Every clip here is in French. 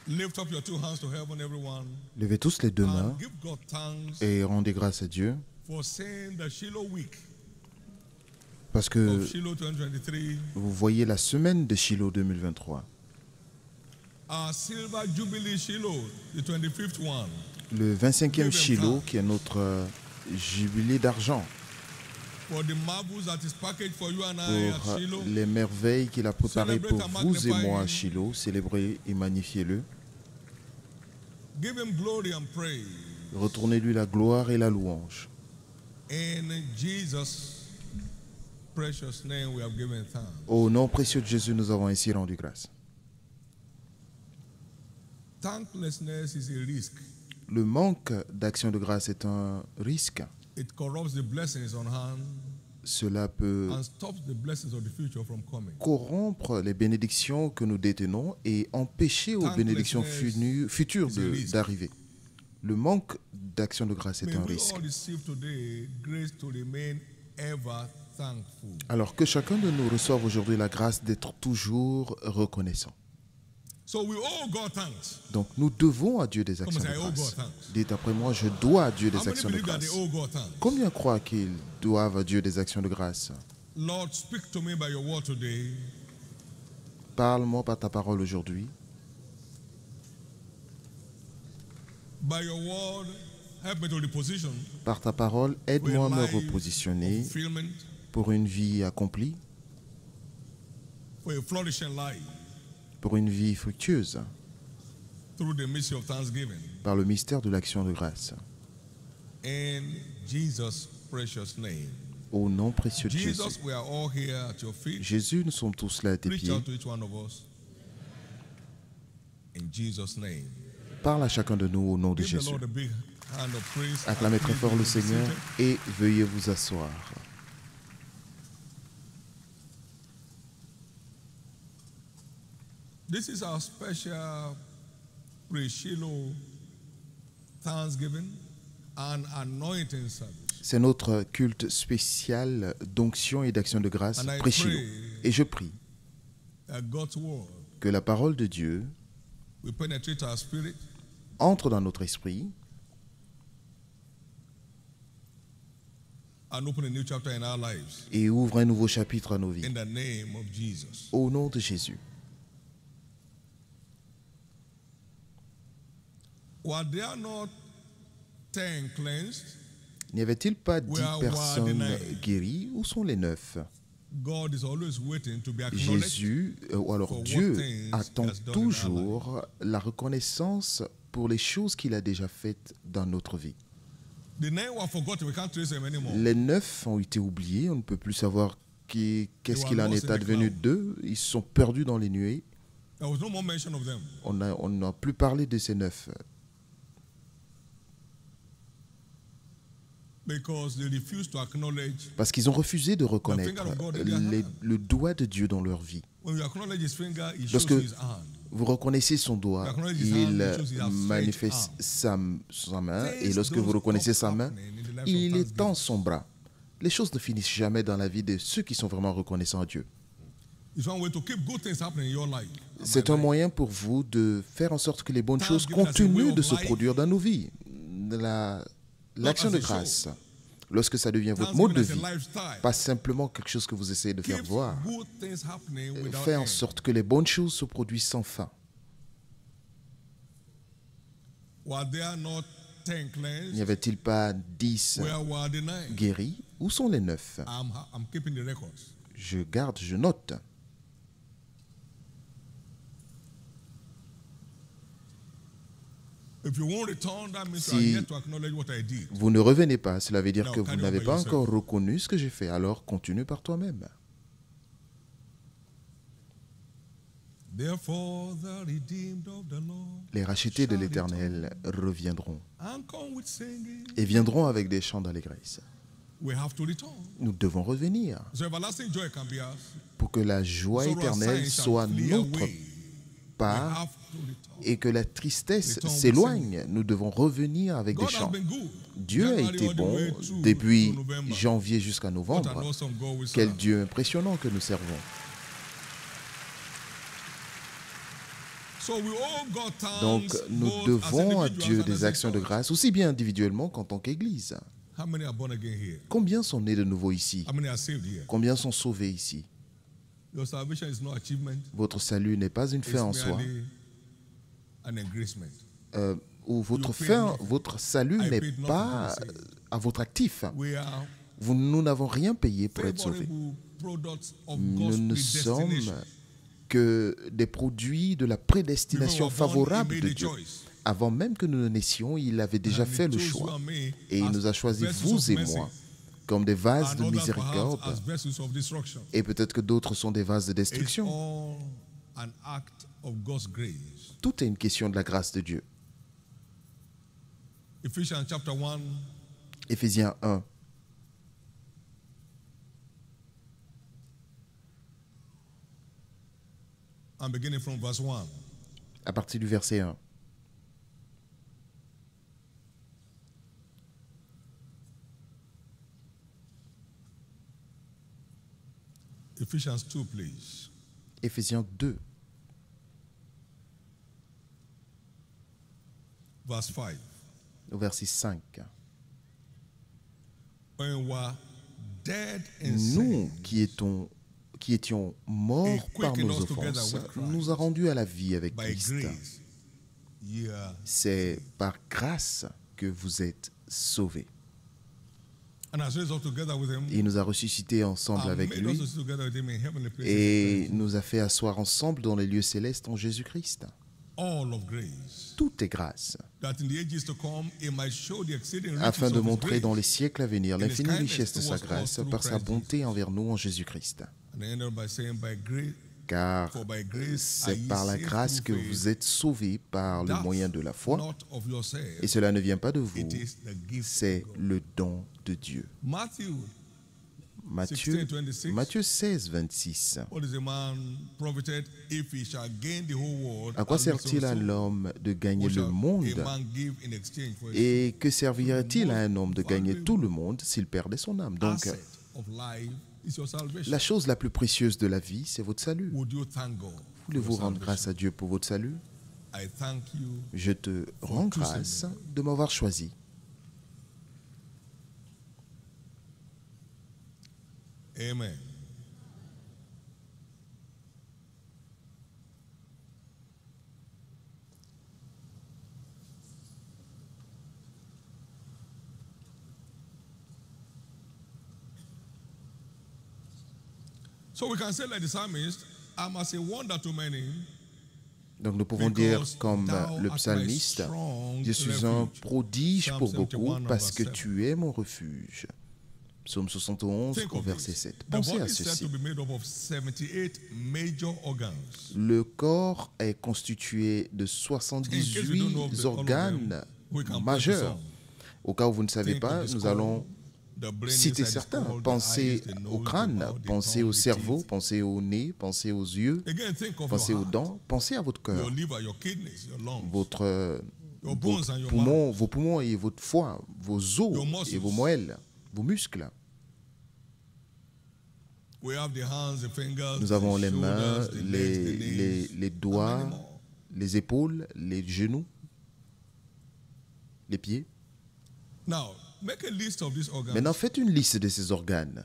Lift up your two hands to heaven, everyone, Levez tous les deux mains and give God thanks et rendez grâce à Dieu for seeing the Shiloh week parce que of Shiloh 2023, vous voyez la semaine de Shiloh 2023, our Silver Jubilee Shiloh, the 25th one. le 25e Shiloh qui est notre jubilé d'argent, For the marvels that is packaged for you and I pour at Shiloh, les merveilles qu'il a préparées pour Celebrate and vous et magnify moi à him. Shiloh. Célébrez et magnifiez-le. give him glory and praise. Retournez-lui la gloire et la louange. In Jesus' precious name we have given thanks. Au nom précieux de Jésus, nous avons ainsi rendu grâce. Thanklessness is a risk. Le manque d'action de grâce est un risque. It corrupts the blessings on hand Cela peut and stops the blessings of the future from coming. corrompre les bénédictions que nous détenons et empêcher aux bénédictions futures d'arriver. Le manque d'action de grâce est May un we risque. all receive today grace to remain ever thankful. Alors que chacun de nous reçoive aujourd'hui la grâce d'être toujours reconnaissant. So we owe God thanks. Donc nous devons à Dieu des actions Come de on, say, I owe grâce. God thanks. Dites après moi, je dois à Dieu How des many actions de believe that grâce. they owe God thanks? Combien croient qu'ils doivent à Dieu des actions de grâce? Lord, speak to me by your word today. Parle-moi par ta parole aujourd'hui. By your word, help me to reposition Par ta parole, for aide-moi à a me life repositionner of fulfillment, pour une vie accomplie, for a flourishing life pour une vie fructueuse, through the mystery of thanksgiving. par le mystère de l'action de grâce. In Jesus' precious name. Au nom précieux de Jésus. Jesus, we are all here at your feet. Jésus, nous sommes tous là à tes Reach pieds. out to each one of us. In Jesus' name. Parle à chacun de nous au nom de Give the Jésus. Lord a big hand of praise. Acclamez and très please fort be le Seigneur seated. et veuillez vous asseoir. This is our special pre-Shiloh Thanksgiving and anointing service. C'est notre culte spécial d'onction et d'action de grâce And I pré-Shiloh. pray Et je prie that God's word que la parole de Dieu will penetrate our spirit entre dans notre esprit and open a new chapter in our lives. et ouvre un nouveau chapitre à nos vies. In the name of Jesus. Au nom de Jésus. Were there not 10 cleansed? N'y avait-il pas 10 Where were personnes the 9? guéries? Où sont les 9? God is always waiting to be acknowledged. Jésus, ou alors for Dieu, what things attend he has done in our toujours la reconnaissance pour les choses qu'il a déjà faites dans notre vie. The 9 were forgotten. We can't trace them anymore. Les 9 ont été oubliés, on ne peut plus savoir qu'est-ce qu'il en est advenu d'eux. Ils sont perdus dans les nuées. There was no more mention of them. On n'a plus parlé de ces 9 Because they refused to acknowledge. parce qu'ils ont refusé de reconnaître le doigt de Dieu dans leur vie. When you acknowledge his finger, he shows Lorsque you his hand. vous reconnaissez son doigt, il manifeste sa main, et lorsque vous reconnaissez sa main, il étend son bras. Les choses ne finissent jamais dans la vie de ceux qui sont vraiment reconnaissants à Dieu. It's one way to keep good things happening in your life. C'est un moyen pour vous de faire en sorte que les bonnes choses continuent de se produire dans nos vies. L'action de grâce, lorsque ça devient votre mode de vie, pas simplement quelque chose que vous essayez de faire voir, fait en sorte que les bonnes choses se produisent sans fin. N'y avait-il pas 10 guéris? Où sont les 9? Je garde, je note. Si vous ne revenez pas, cela veut dire que vous n'avez pas encore reconnu ce que j'ai fait. Alors continue par toi-même. Les rachetés de l'Éternel reviendront et viendront avec des chants d'allégresse. Nous devons revenir pour que la joie éternelle soit notre part et que la tristesse s'éloigne. Nous devons revenir avec des chants. Dieu a été bon depuis janvier jusqu'à novembre. Quel Dieu impressionnant que nous servons. Donc, nous devons à Dieu des actions de grâce, aussi bien individuellement qu'en tant qu'Église. Combien sont nés de nouveau ici? Combien sont sauvés ici? Votre salut n'est pas une fin en soi. Ou votre salut n'est pas à votre actif. Nous n'avons rien payé pour être sauvés. Nous ne sommes que des produits de la prédestination favorable de Dieu. Avant même que nous ne naissions, il avait déjà fait le choix. Et il nous a choisis, vous et moi, comme des vases de miséricorde. Et peut-être que d'autres sont des vases de destruction. Tout est une question de la grâce de Dieu. Éphésiens 1. I'm beginning from verse 1. À partir du verset 1. Ephesians 2, please. Éphésiens 2. Verse 5. Au verset 5. When we were dead in Nous qui étions morts par nos offenses, nous a rendus à la vie avec Christ. C'est par grâce que vous êtes sauvés. Il nous a ressuscités ensemble avec lui et nous a fait asseoir ensemble dans les lieux célestes en Jésus-Christ. Tout est grâce, afin de montrer dans les siècles à venir l'infinie richesse de sa grâce par sa bonté envers nous en Jésus-Christ. Car c'est par la grâce que vous êtes sauvés par le moyen de la foi, et cela ne vient pas de vous, c'est le don de Dieu. Matthieu 16, 26. À quoi sert-il à l'homme de gagner le monde? Et que servirait-il à un homme de gagner tout le monde s'il perdait son âme? Donc, la chose la plus précieuse de la vie, c'est votre salut. Voulez-vous rendre grâce à Dieu pour votre salut? Je te rends grâce de m'avoir choisi. Amen. So we can say like the psalmist, I must say wonder to many. Donc nous pouvons dire comme le psalmiste, je suis un prodige pour beaucoup parce que tu es mon refuge. Psaume 71 au verset 7. Pensez à ceci. Le corps est constitué de 78 organes majeurs. Au cas où vous ne savez pas, nous allons citer certains. Pensez au crâne, pensez au cerveau, pensez au nez, pensez aux yeux, pensez aux dents, pensez à votre cœur, vos poumons et votre foie, vos os et vos moelles, vos muscles. Nous avons les mains, les doigts, les épaules, les genoux, les pieds. Maintenant, faites une liste de ces organes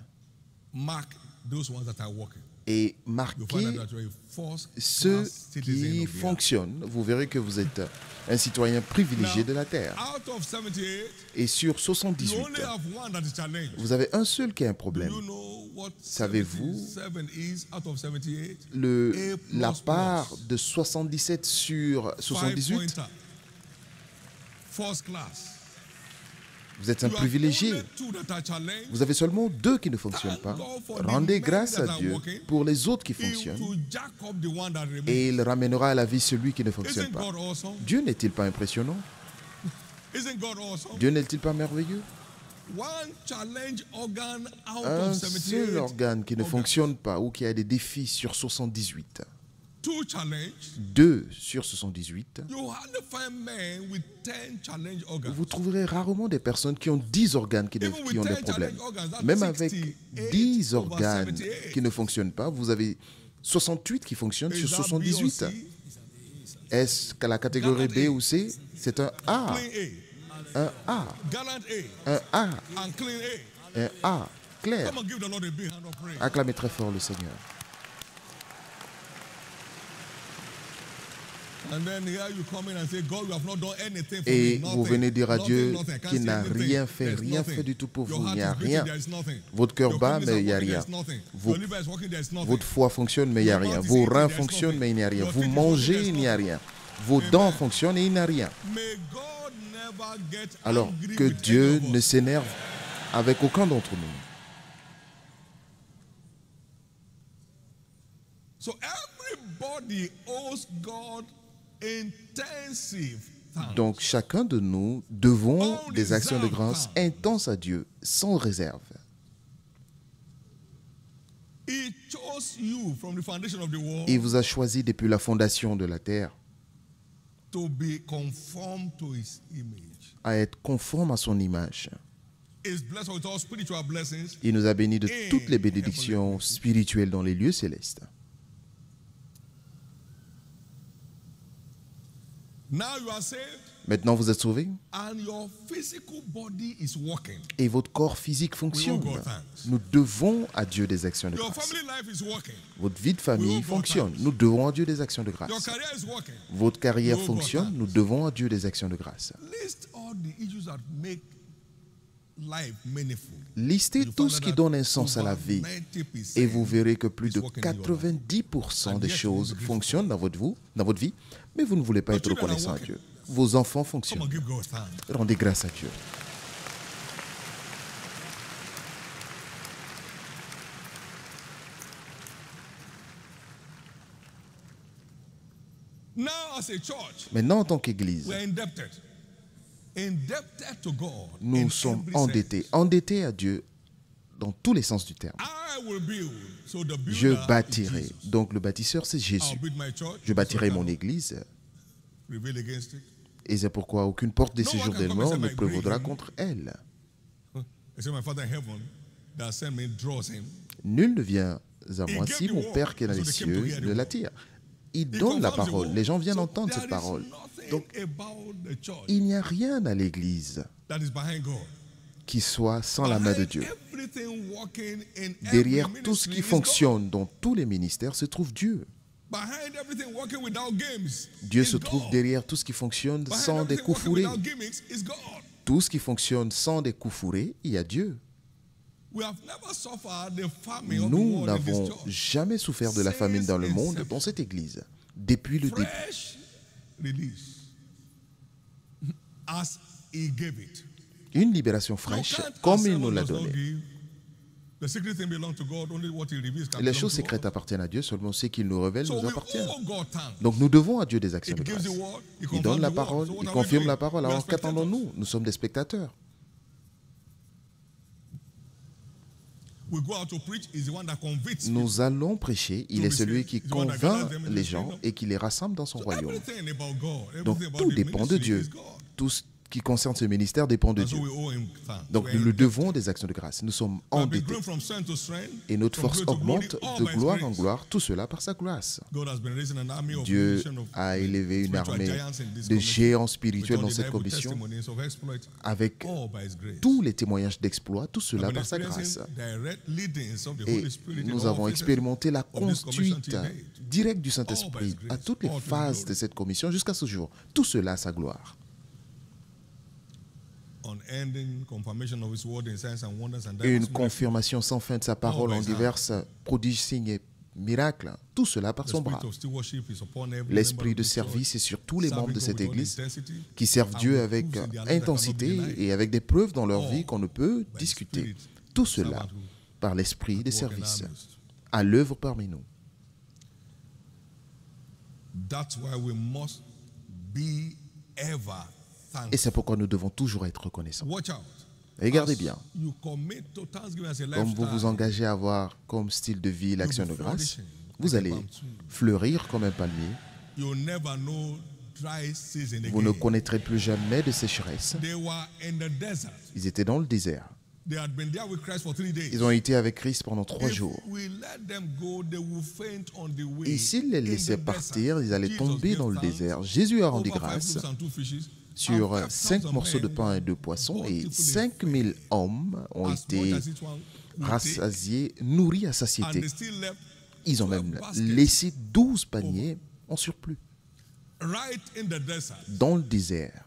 et marquez ceux qui fonctionnent. Vous verrez que vous êtes un citoyen privilégié de la terre. Et sur 78, vous avez un seul qui a un problème. Savez-vous la part de 77 sur 78? Vous êtes un privilégié. Vous avez seulement 2 qui ne fonctionnent pas. Rendez grâce à Dieu pour les autres qui fonctionnent. Et il ramènera à la vie celui qui ne fonctionne pas. Dieu n'est-il pas impressionnant? Dieu n'est-il pas merveilleux? Un seul organe qui ne fonctionne pas ou qui a des défis sur 78. 2 sur 78. Vous trouverez rarement des personnes qui ont 10 organes qui ont des problèmes. Même avec 10 organes qui ne fonctionnent pas, vous avez 68 qui fonctionnent sur 78. Est-ce que la catégorie B ou C? C'est un A. Un A. Un A. Un A. Clair. Acclamez très fort le Seigneur. Et vous venez dire à Dieu qu'il n'a rien fait du tout pour vous. Il n'y a rien. Votre cœur bat, mais il n'y a rien. Votre foie fonctionne, mais il n'y a rien. Vos reins fonctionnent, mais il n'y a rien. Vous mangez, il n'y a rien. Vos dents fonctionnent et il n'y a rien. Alors que Dieu ne s'énerve avec aucun d'entre nous. Donc chacun de nous devons des actions de grâce intenses à Dieu, sans réserve. Il vous a choisi depuis la fondation de la terre à être conforme à son image. Il nous a bénis de toutes les bénédictions spirituelles dans les lieux célestes. Maintenant, vous êtes sauvés et votre corps physique fonctionne. Nous devons à Dieu des actions de grâce. Votre vie de famille fonctionne. Nous devons à Dieu des actions de grâce. Votre carrière fonctionne. Nous devons à Dieu des actions de grâce. Listez tout ce qui donne un sens à la vie et vous verrez que plus de 90% des choses fonctionnent dans votre vie, mais vous ne voulez pas être reconnaissant à Dieu. Vos enfants fonctionnent. Rendez grâce à Dieu. Maintenant, en tant qu'Église, nous sommes endettés à Dieu dans tous les sens du terme. Je bâtirai. Donc le bâtisseur, c'est Jésus. Je bâtirai mon Église. Et c'est pourquoi aucune porte de séjour des morts ne prévaudra contre elle. Nul ne vient à moi si mon Père qui est dans les cieux ne l'attire. Il donne la parole. Les gens viennent entendre cette parole. Donc, il n'y a rien à l'Église qui soit sans la main de Dieu. Derrière tout ce qui fonctionne dans tous les ministères se trouve Dieu. Dieu se trouve derrière tout ce qui fonctionne sans des coups fourrés. Tout ce qui fonctionne sans des coups fourrés, il y a Dieu. Nous n'avons jamais souffert de la famine dans le monde, dans cette Église, depuis le début. Une libération fraîche, comme il nous l'a donnée. Les choses secrètes appartiennent à Dieu, seulement ce qu'il nous révèle nous appartient. Donc nous devons à Dieu des actions de grâce. Il donne la parole, il confirme la parole. Alors qu'attendons-nous? Nous sommes des spectateurs. Nous allons prêcher, il est celui qui convainc les gens et qui les rassemble dans son royaume. Donc tout dépend de Dieu. Tout ce qui concerne ce ministère dépend de Dieu. Donc nous lui devons des actions de grâce. Nous sommes endettés. Et notre force augmente de gloire en gloire, tout cela par sa grâce. Dieu a élevé une armée de géants spirituels dans cette commission avec tous les témoignages d'exploits, tout cela par sa grâce. Et nous avons expérimenté la conduite directe du Saint-Esprit à toutes les phases de cette commission jusqu'à ce jour. Tout cela à sa gloire. Une confirmation sans fin de sa parole en divers prodiges, signes et miracles. Tout cela par son bras. L'esprit de service est sur tous les membres de cette Église qui servent Dieu avec intensité et avec des preuves dans leur vie qu'on ne peut discuter. Tout cela par l'esprit de service à l'œuvre parmi nous. Et c'est pourquoi nous devons toujours être reconnaissants. Regardez bien. Comme vous vous engagez à avoir comme style de vie l'action de grâce, vous allez fleurir comme un palmier. Vous ne connaîtrez plus jamais de sécheresse. Ils étaient dans le désert. Ils ont été avec Christ pendant 3 jours. Et s'ils les laissaient partir, ils allaient tomber dans le désert. Jésus a rendu grâce sur 5 morceaux de pain et 2 poissons, et 5000 hommes ont été rassasiés, nourris à satiété. Ils ont même laissé 12 paniers en surplus. Dans le désert,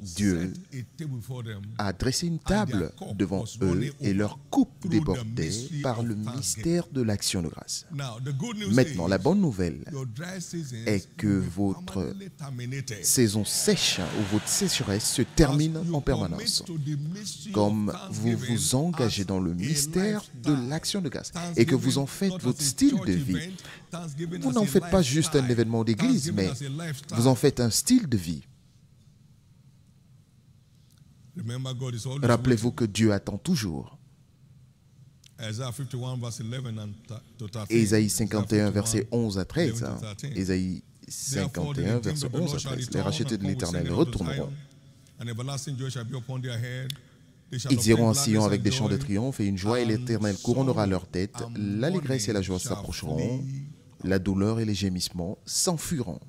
Dieu a dressé une table devant eux et leur coupe débordait par le mystère de l'action de grâce. Maintenant, la bonne nouvelle est que votre saison sèche ou votre sécheresse se termine en permanence. Comme vous vous engagez dans le mystère de l'action de grâce et que vous en faites votre style de vie, vous n'en faites pas juste un événement d'église, mais vous en faites un style de vie. Rappelez-vous que Dieu attend toujours. Ésaïe 51, versets 11 à 13. Ésaïe 51, versets 11 à 13. Les rachetés de l'Éternel retourneront. Ils iront à Sion avec des chants de triomphe et une joie, et l'Éternel couronnera leur tête. L'allégresse et la joie s'approcheront. La douleur et les gémissements s'enfuiront.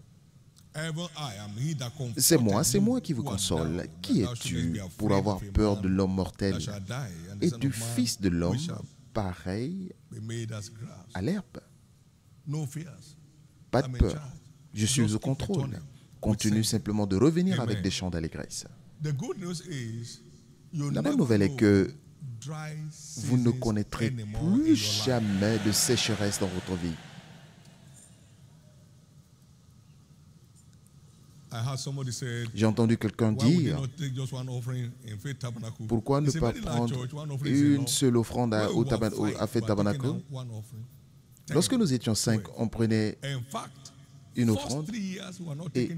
C'est moi qui vous console. Qui es-tu pour avoir peur de l'homme mortel et du Fils de l'homme pareil à l'herbe? Pas de peur. Je suis au contrôle. Continue simplement de revenir avec des chants d'allégresse. La bonne nouvelle est que vous ne connaîtrez plus jamais de sécheresse dans votre vie. J'ai entendu quelqu'un dire, pourquoi ne pas prendre une seule offrande à Faith Tabernacle? Lorsque nous étions 5, on prenait une offrande, et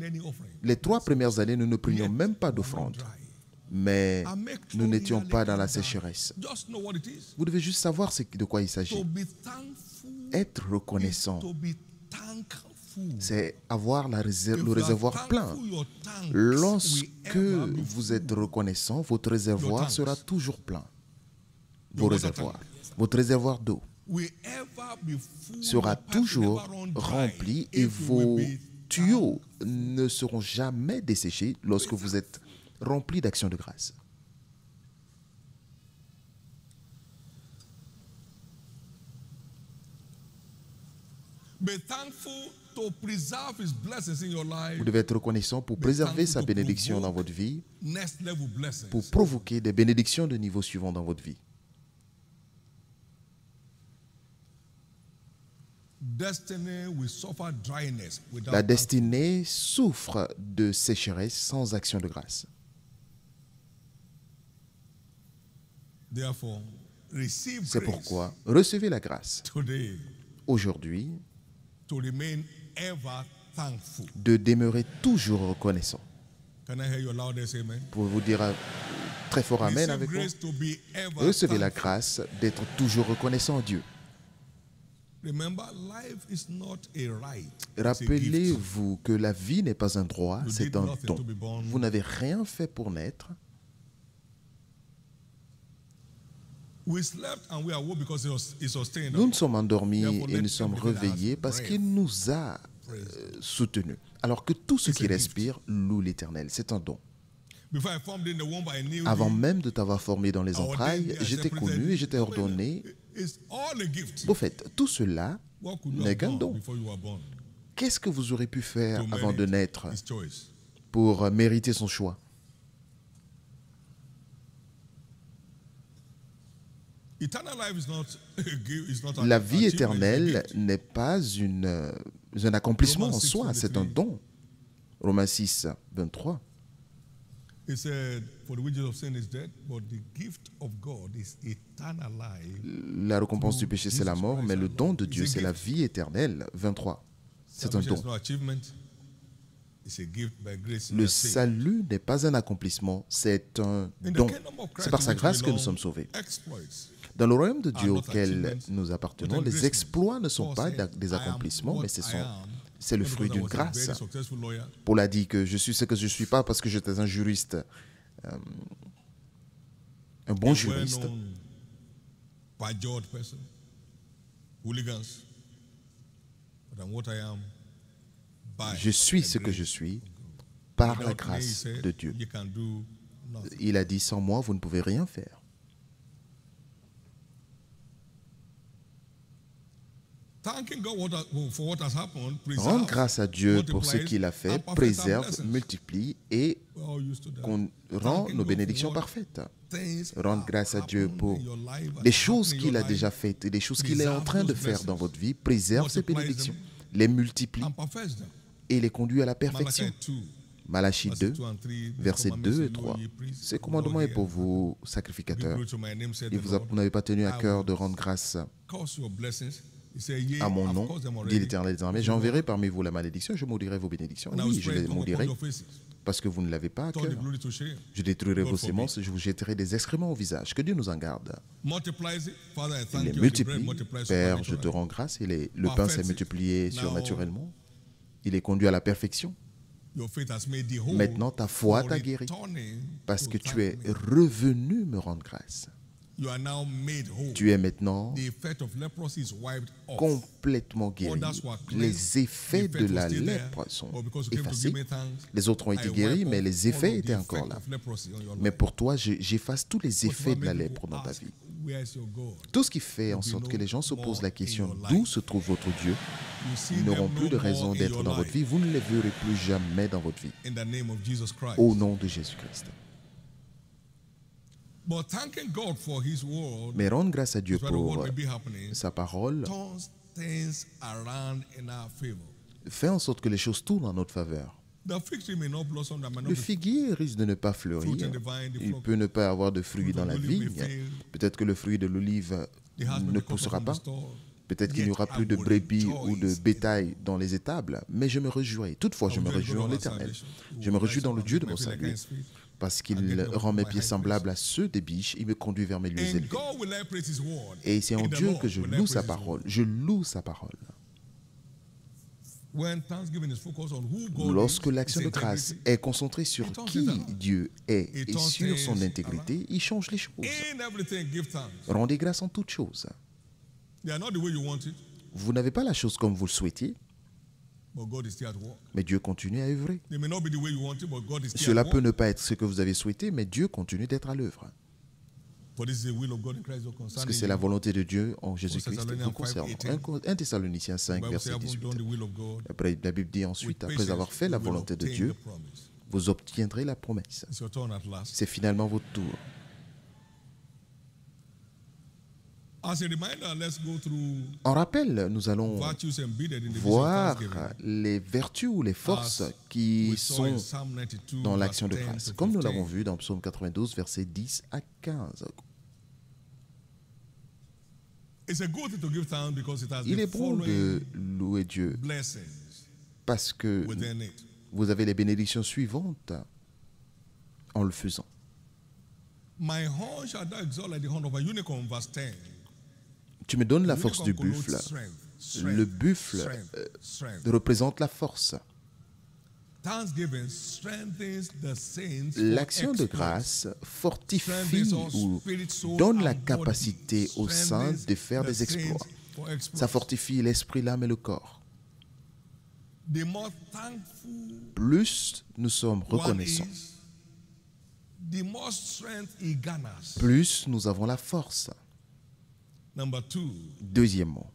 les 3 premières années, nous ne prenions même pas d'offrande. Mais nous n'étions pas dans la sécheresse. Vous devez juste savoir de quoi il s'agit. Être reconnaissant, c'est avoir le réservoir plein. Lorsque vous êtes reconnaissant, votre réservoir sera toujours plein. Votre réservoir d'eau sera toujours rempli et vos tuyaux ne seront jamais desséchés lorsque vous êtes rempli d'actions de grâce. Vous devez être reconnaissant pour préserver sa bénédiction dans votre vie, pour provoquer des bénédictions de niveau suivant dans votre vie. La destinée souffre de sécheresse sans action de grâce. C'est pourquoi recevez la grâce aujourd'hui de demeurer toujours reconnaissant. Pour vous dire très fort amen avec moi. Recevez la grâce d'être toujours reconnaissant à Dieu. Rappelez-vous que la vie n'est pas un droit, c'est un don. Vous n'avez rien fait pour naître. Nous nous sommes endormis et nous sommes réveillés parce qu'il nous a soutenus. Alors que tout ce qui respire loue l'Éternel. C'est un don. Avant même de t'avoir formé dans les entrailles, je t'ai connu et je t'ai ordonné. Au fait, tout cela n'est qu'un don. Qu'est-ce que vous aurez pu faire avant de naître pour mériter son choix? La vie éternelle n'est pas un accomplissement en soi, c'est un don. Romains 6, 23. La récompense du péché, c'est la mort, mais le don de Dieu, c'est la vie éternelle. 23. C'est un don. Le salut n'est pas un accomplissement, c'est un don. C'est par sa grâce que nous sommes sauvés. Dans le royaume de Dieu auquel nous appartenons, les exploits ne sont pas des accomplissements, mais c'est le fruit d'une grâce. Paul a dit que je suis ce que je ne suis pas parce que j'étais un juriste un bon juriste, je suis ce que je suis par la grâce de Dieu. Il a dit, sans moi, vous ne pouvez rien faire. Rendre grâce à Dieu pour ce qu'il a fait, préserve, multiplie et rend nos bénédictions parfaites. Rendre grâce à Dieu pour les choses qu'il a déjà faites et les choses qu'il est en train de faire dans votre vie, préserve ces bénédictions, les multiplie et les conduit à la perfection. Malachie 2, versets 2 et 3. Ce commandement est pour vous, sacrificateurs. Et vous n'avez pas tenu à cœur de rendre grâce à mon nom, dit l'Éternel des armées. J'enverrai parmi vous la malédiction, je maudirai vos bénédictions. Oui, je les maudirai parce que vous ne l'avez pas à cœur. Je détruirai vos semences, je vous jetterai des excréments au visage. Que Dieu nous en garde. Il les multiplie. Père, je te rends grâce. Le pain s'est multiplié surnaturellement. Il est conduit à la perfection. Maintenant, ta foi t'a guéri parce que tu es revenu me rendre grâce. Tu es maintenant complètement guéri. Les effets de la lèpre sont effacés. Les autres ont été guéris, mais les effets étaient encore là. Mais pour toi, j'efface tous les effets de la lèpre dans ta vie. Tout ce qui fait en sorte que les gens se posent la question d'où se trouve votre Dieu, ils n'auront plus de raison d'être dans votre vie. Vous ne les verrez plus jamais dans votre vie. Au nom de Jésus-Christ. Mais rendre grâce à Dieu pour sa parole fait en sorte que les choses tournent en notre faveur. Le figuier risque de ne pas fleurir. Il peut ne pas avoir de fruits dans la vigne. Peut-être que le fruit de l'olive ne poussera pas. Peut-être qu'il n'y aura plus de brebis ou de bétail dans les étables. Mais je me réjouis. Toutefois, je me réjouis en l'Éternel. Je me réjouis dans le Dieu de mon salut. Parce qu'il rend mes pieds semblables à ceux des biches. Il me conduit vers mes lieux élevés. Et c'est en Dieu que je loue sa parole. Je loue sa parole. Lorsque l'action de grâce est concentrée sur qui Dieu est et sur son intégrité, il change les choses. Rendez grâce en toutes choses. Vous n'avez pas la chose comme vous le souhaitiez, mais Dieu continue à œuvrer. Cela peut ne pas être ce que vous avez souhaité, mais Dieu continue d'être à l'œuvre. Parce que c'est la volonté de Dieu en Jésus-Christ vous concernant. 1 Thessaloniciens 5, verset 18. Après, la Bible dit ensuite, après avoir fait la volonté de Dieu, vous obtiendrez la promesse. C'est finalement votre tour. En rappel, nous allons voir les vertus ou les forces qui sont dans l'action de grâce, comme nous l'avons vu dans Psaume 92, versets 10 à 15. Il est bon de louer Dieu parce que vous avez les bénédictions suivantes en le faisant. Tu me donnes la force du buffle. Le buffle représente la force. L'action de grâce fortifie ou donne la capacité aux saints de faire des exploits. Ça fortifie l'esprit, l'âme et le corps. Plus nous sommes reconnaissants, plus nous avons la force. Deuxièmement,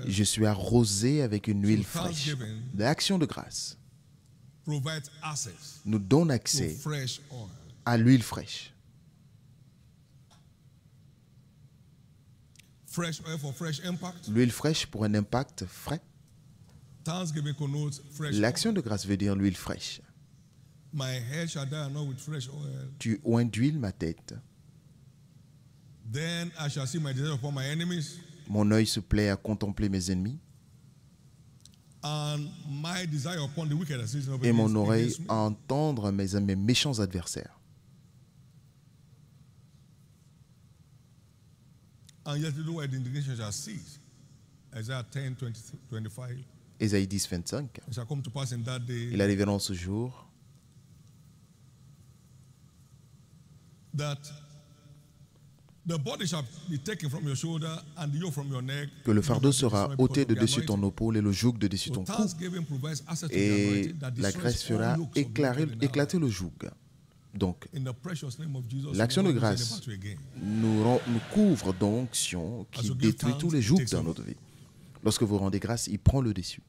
je suis arrosé avec une huile fraîche. L'action de grâce nous donne accès à l'huile fraîche. L'huile fraîche pour un impact frais. L'action de grâce veut dire l'huile fraîche. Tu oins d'huile ma tête. Mon œil se plaît à contempler mes ennemis. Et mon oreille à entendre mes méchants adversaires. Ésaïe 10, 25. Il arrivera en ce jour que le fardeau sera ôté de dessus ton épaule et le joug de dessus ton cou. Et la grâce fera éclater le joug. Donc, l'action de grâce nous couvre d'onction qui détruit tous les jougs dans notre vie. Lorsque vous rendez grâce, il prend le dessus.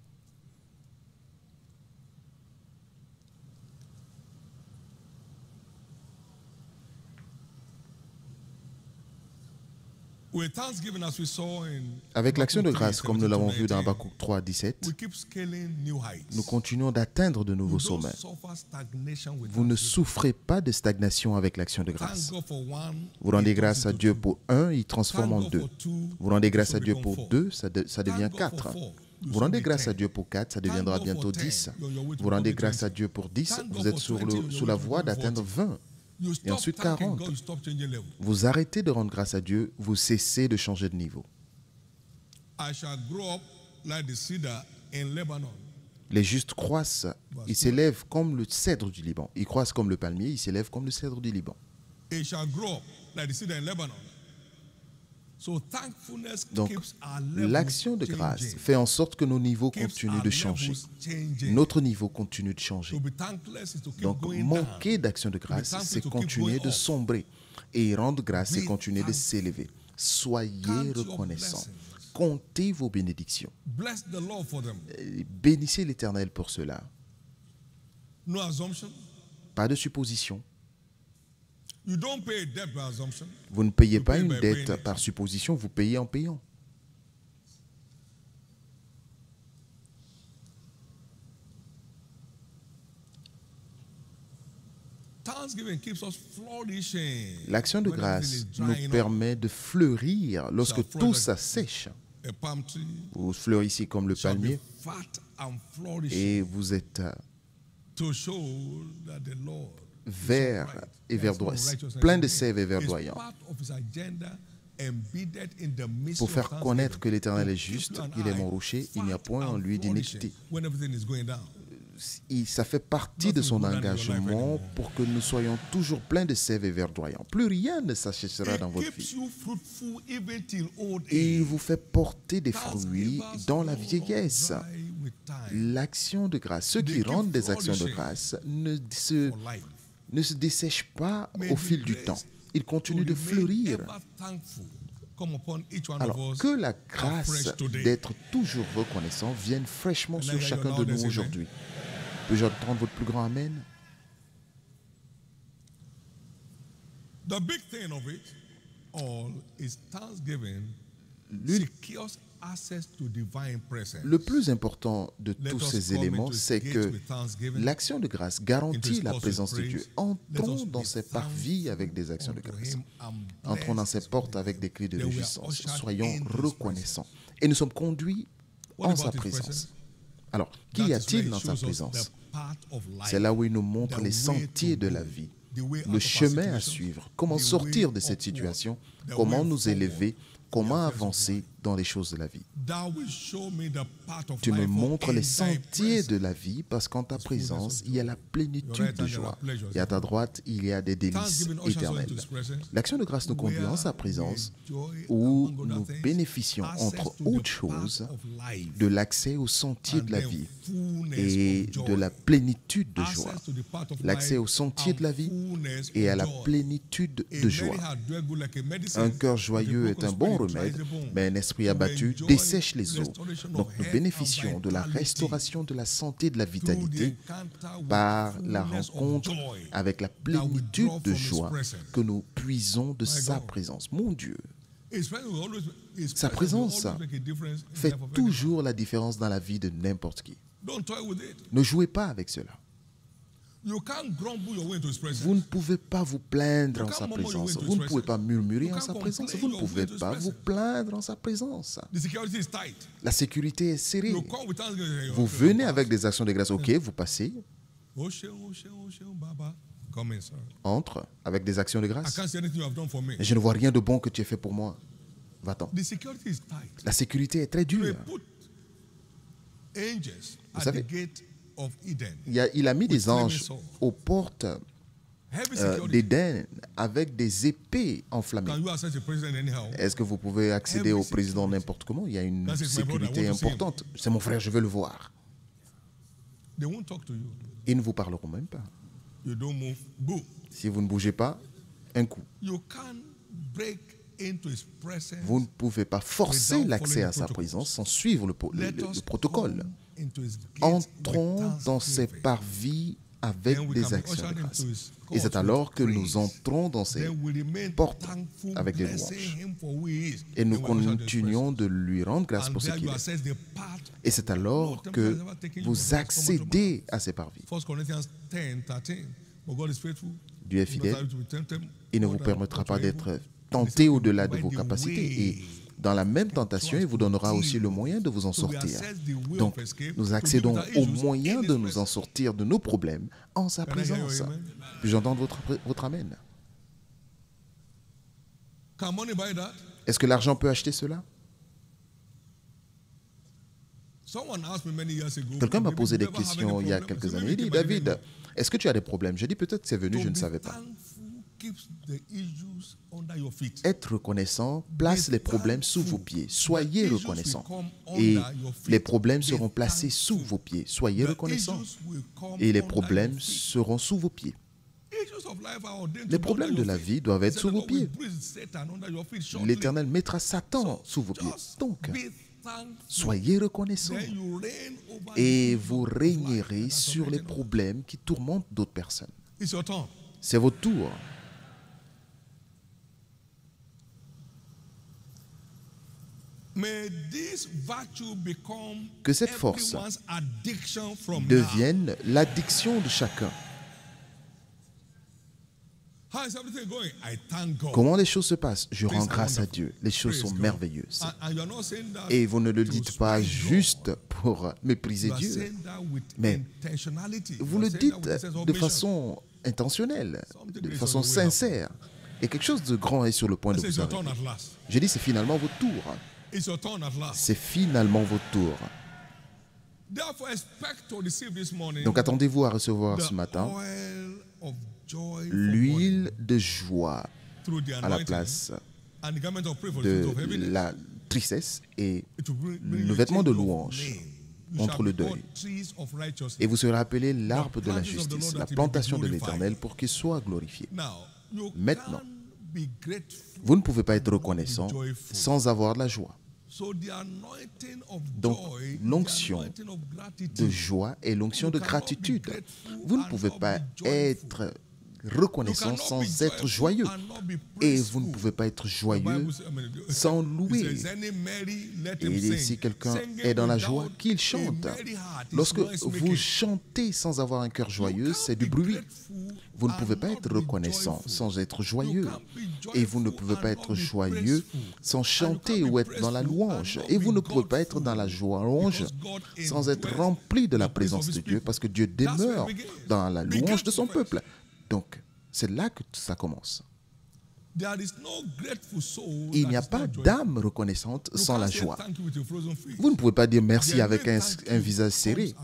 Avec l'action de grâce, comme nous l'avons vu dans Habakkuk 3, 17, nous continuons d'atteindre de nouveaux sommets. Vous ne souffrez pas de stagnation avec l'action de grâce. Vous rendez grâce à Dieu pour un, il transforme en deux. Vous rendez grâce à Dieu pour deux, ça devient 4. Vous rendez grâce à Dieu pour 4, ça deviendra bientôt 10. Vous rendez grâce à Dieu pour 10, vous êtes sous la voie d'atteindre 20. Et ensuite 40. Vous arrêtez de rendre grâce à Dieu, vous cessez de changer de niveau. Les justes croissent, ils s'élèvent comme le cèdre du Liban. Ils croissent comme le palmier, ils s'élèvent comme le cèdre du Liban. Donc, l'action de grâce fait en sorte que nos niveaux continuent de changer. Notre niveau continue de changer. Donc, manquer d'action de grâce, c'est continuer de sombrer. Et rendre grâce, c'est continuer de s'élever. Soyez reconnaissants. Comptez vos bénédictions. Bénissez l'Éternel pour cela. Pas de supposition. Vous ne payez pas une dette par supposition, vous payez en payant. L'action de grâce nous permet de fleurir lorsque tout s'assèche. Vous fleurissez comme le palmier et vous êtes vert et verdoyant, plein de sève et verdoyant, pour faire connaître que l'Éternel est juste, il est mon rocher, il n'y a point en lui d'iniquité. Ça fait partie de son engagement pour que nous soyons toujours pleins de sève et verdoyants. Plus rien ne s'achètera dans votre vie. Et il vous fait porter des fruits dans la vieillesse. L'action de grâce, ceux qui rendent des actions de grâce ne se dessèchent pas au fil du temps. Ils continuent de fleurir. Alors, que la grâce d'être toujours reconnaissant vienne fraîchement sur chacun de nous aujourd'hui. Peux-je entendre votre plus grand Amen? The big thing of it all is thanksgiving secures access to divine presence. Le plus important de tous ces éléments, c'est que l'action de grâce garantit la présence de Dieu. Entrons dans ses parvis avec des actions de grâce. Entrons dans ses portes avec des cris de réjouissance. Soyons reconnaissants. Et nous sommes conduits en sa présence. Alors, qu'y a-t-il dans sa présence? C'est là où il nous montre les sentiers de la vie, le chemin à suivre, comment sortir de cette situation, comment nous élever, comment avancer dans les choses de la vie. Tu me montres les sentiers de la vie parce qu'en ta présence, il y a la plénitude de joie. Et à ta droite, il y a des délices éternelles. L'action de grâce nous conduit en sa présence où nous bénéficions, entre autres choses, de l'accès aux sentiers de la vie et de la plénitude de joie. L'accès aux sentiers de la vie et à la plénitude de joie. Un cœur joyeux est un bon remède, mais un esprit abattu dessèche les eaux. Donc nous bénéficions de la restauration de la santé, de la vitalité par la rencontre avec la plénitude de joie que nous puisons de sa présence. Mon Dieu, sa présence fait toujours la différence dans la vie de n'importe qui. Ne jouez pas avec cela. Vous ne pouvez pas vous plaindre en sa présence. Vous ne pouvez pas murmurer en sa présence. Vous ne pouvez pas vous plaindre en sa présence. La sécurité est serrée. Vous venez avec des actions de grâce. Ok, vous passez. Entre avec des actions de grâce. Et je ne vois rien de bon que tu aies fait pour moi. Va-t'en. La sécurité est très dure. Vous savez, il a mis des anges aux portes d'Éden avec des épées enflammées. Est-ce que vous pouvez accéder au président n'importe comment? Il y a une sécurité importante. C'est mon frère, je veux le voir. Ils ne vous parleront même pas. Si vous ne bougez pas, un coup. Vous ne pouvez pas forcer l'accès à sa présence sans suivre le protocole. Entrons dans ses parvis avec des actions de grâce. Et c'est alors que nous entrons dans ces portes avec des louanges. Et nous continuons de lui rendre grâce pour ce qu'il est. Et c'est alors que vous accédez à ces parvis. Dieu est fidèle. Il ne vous permettra pas d'être tenté au-delà de vos capacités. Et dans la même tentation, il vous donnera aussi le moyen de vous en sortir. Donc, nous accédons au moyen de nous en sortir de nos problèmes en sa présence. Puis-je entendre votre amen? Est-ce que l'argent peut acheter cela? Quelqu'un m'a posé des questions il y a quelques années. Il dit, David, est-ce que tu as des problèmes? J'ai dit, peut-être que c'est venu, je ne savais pas. Être reconnaissant place les problèmes sous vos pieds. Soyez reconnaissant. Et les problèmes seront placés sous vos pieds. Soyez reconnaissant. Et les problèmes seront sous vos pieds. Les problèmes de la vie doivent être sous vos pieds. L'Éternel mettra Satan sous vos pieds. Donc, soyez reconnaissants. Et vous régnerez sur les problèmes qui tourmentent d'autres personnes. C'est votre tour. Que cette force devienne l'addiction de chacun. Comment les choses se passent? Je rends grâce à Dieu. Les choses sont merveilleuses. Et vous ne le dites pas juste pour mépriser Dieu, mais vous le dites de façon intentionnelle, de façon sincère. Et quelque chose de grand est sur le point de vous arriver. J'ai dit, c'est finalement votre tour. C'est finalement votre tour. Donc attendez-vous à recevoir ce matin l'huile de joie à la place de la tristesse et le vêtement de louange contre le deuil. Et vous serez appelé l'arbre de la justice, la plantation de l'Éternel pour qu'il soit glorifié. Maintenant, vous ne pouvez pas être reconnaissant sans avoir de la joie. Donc, l'onction de joie et l'onction de gratitude. Vous ne pouvez pas être reconnaissant sans être joyeux. Et vous ne pouvez pas être joyeux sans louer. Et si quelqu'un est dans la joie, qu'il chante. Lorsque vous chantez sans avoir un cœur joyeux, c'est du bruit. Vous ne pouvez pas être reconnaissant sans être joyeux. Et vous ne pouvez pas être joyeux sans chanter ou être dans la louange. Et vous ne pouvez pas être dans la louange sans être rempli de la présence de Dieu, parce que Dieu demeure dans la louange de son peuple. Donc, c'est là que ça commence. Il n'y a pas d'âme reconnaissante sans la joie. Vous ne pouvez pas dire merci avec un visage serré.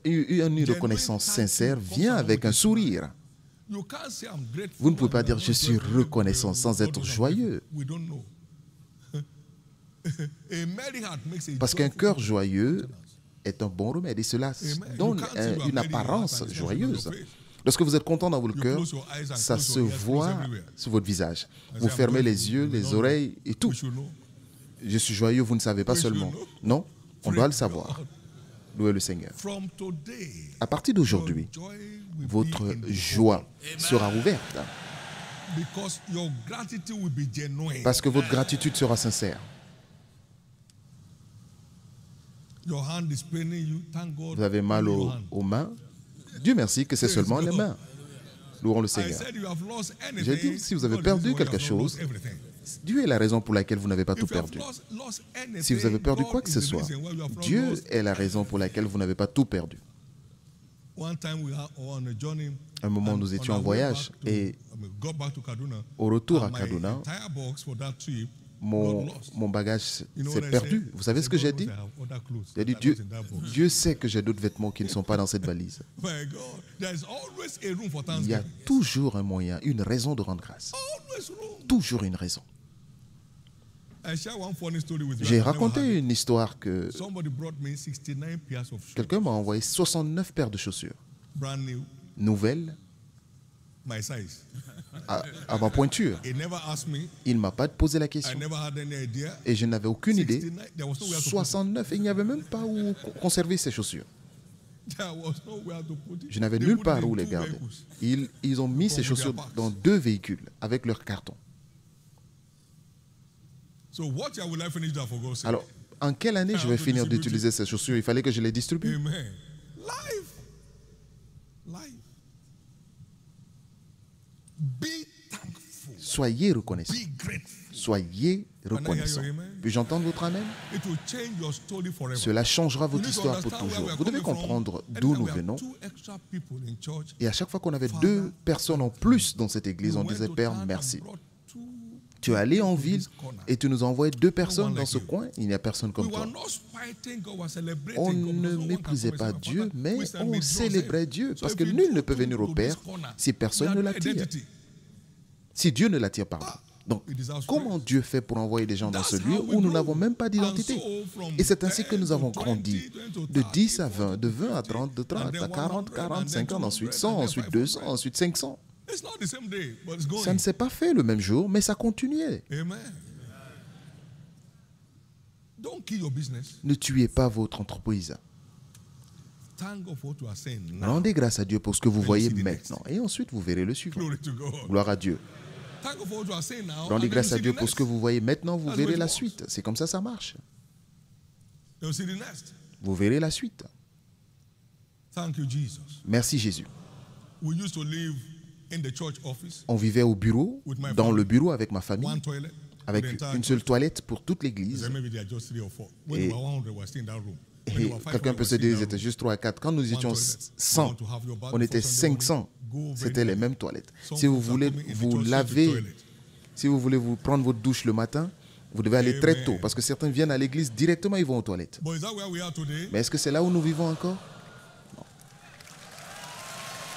Une reconnaissance sincère vient avec un sourire. Vous ne pouvez pas dire je suis reconnaissant sans être joyeux. Parce qu'un cœur joyeux est un bon remède et cela donne une apparence joyeuse. Lorsque vous êtes content dans votre cœur, ça se voit sur votre visage. Vous fermez les yeux, les oreilles et tout. Je suis joyeux, vous ne savez pas seulement. Non, on doit le savoir. Louez le Seigneur. À partir d'aujourd'hui, votre joie sera ouverte. Parce que votre gratitude sera sincère. Vous avez mal aux mains. Dieu merci que c'est seulement les mains. Louons le Seigneur. J'ai dit, si vous avez perdu quelque chose, Dieu est la raison pour laquelle vous n'avez pas tout perdu. Si vous avez perdu quoi que ce soit, Dieu est la raison pour laquelle vous n'avez pas tout perdu. Un moment, nous étions en voyage et au retour à Kaduna, mon bagage s'est perdu. Vous savez ce que j'ai dit? J'ai dit, Dieu sait que j'ai d'autres vêtements qui ne sont pas dans cette valise. Il y a toujours un moyen, une raison de rendre grâce. Toujours une raison. J'ai raconté une histoire que quelqu'un m'a envoyé 69 paires de chaussures nouvelles à ma pointure. Il ne m'a pas posé la question et je n'avais aucune idée. 69, et il n'y avait même pas où conserver ces chaussures. Je n'avais nulle part où les garder. Ils ont mis ces chaussures dans 2 véhicules avec leur carton. Alors, en quelle année je vais finir d'utiliser ces chaussures? Il fallait que je les distribue. Soyez reconnaissants. Soyez reconnaissants. Puis-je entendre votre amen? Cela changera votre histoire pour toujours. Vous devez comprendre d'où nous venons. Et à chaque fois qu'on avait 2 personnes en plus dans cette église, on disait, Père, merci. Tu es allé en ville et tu nous as envoyé 2 personnes dans ce coin. Il n'y a personne comme toi. On ne méprisait pas Dieu, mais on célébrait Dieu. Parce que nul ne peut venir au Père si personne ne l'attire. Si Dieu ne l'attire pas. Donc, comment Dieu fait pour envoyer des gens dans ce lieu où nous n'avons même pas d'identité? Et c'est ainsi que nous avons grandi. De 10 à 20, de 20 à 30, de 30 à 40, 40, 50, ensuite 100, ensuite 200, ensuite 500. Ça ne s'est pas fait le même jour, mais ça continuait. Ne tuez pas votre entreprise. Rendez grâce à Dieu pour ce que vous voyez maintenant. Et ensuite, vous verrez le suivant. Gloire à Dieu. Rendez grâce à Dieu pour ce que vous voyez maintenant, vous verrez la suite. C'est comme ça ça marche. Vous verrez la suite. Merci Jésus. On vivait au bureau, dans le bureau avec ma famille, avec une seule toilette pour toute l'église. Et quelqu'un peut se dire, ils étaient juste 3 à 4. Quand nous étions 100, on était 500. C'était les mêmes toilettes. Si vous voulez vous laver, si vous voulez vous prendre votre douche le matin, vous devez aller très tôt. Parce que certains viennent à l'église, directement ils vont aux toilettes. Mais est-ce que c'est là où nous vivons encore? Non.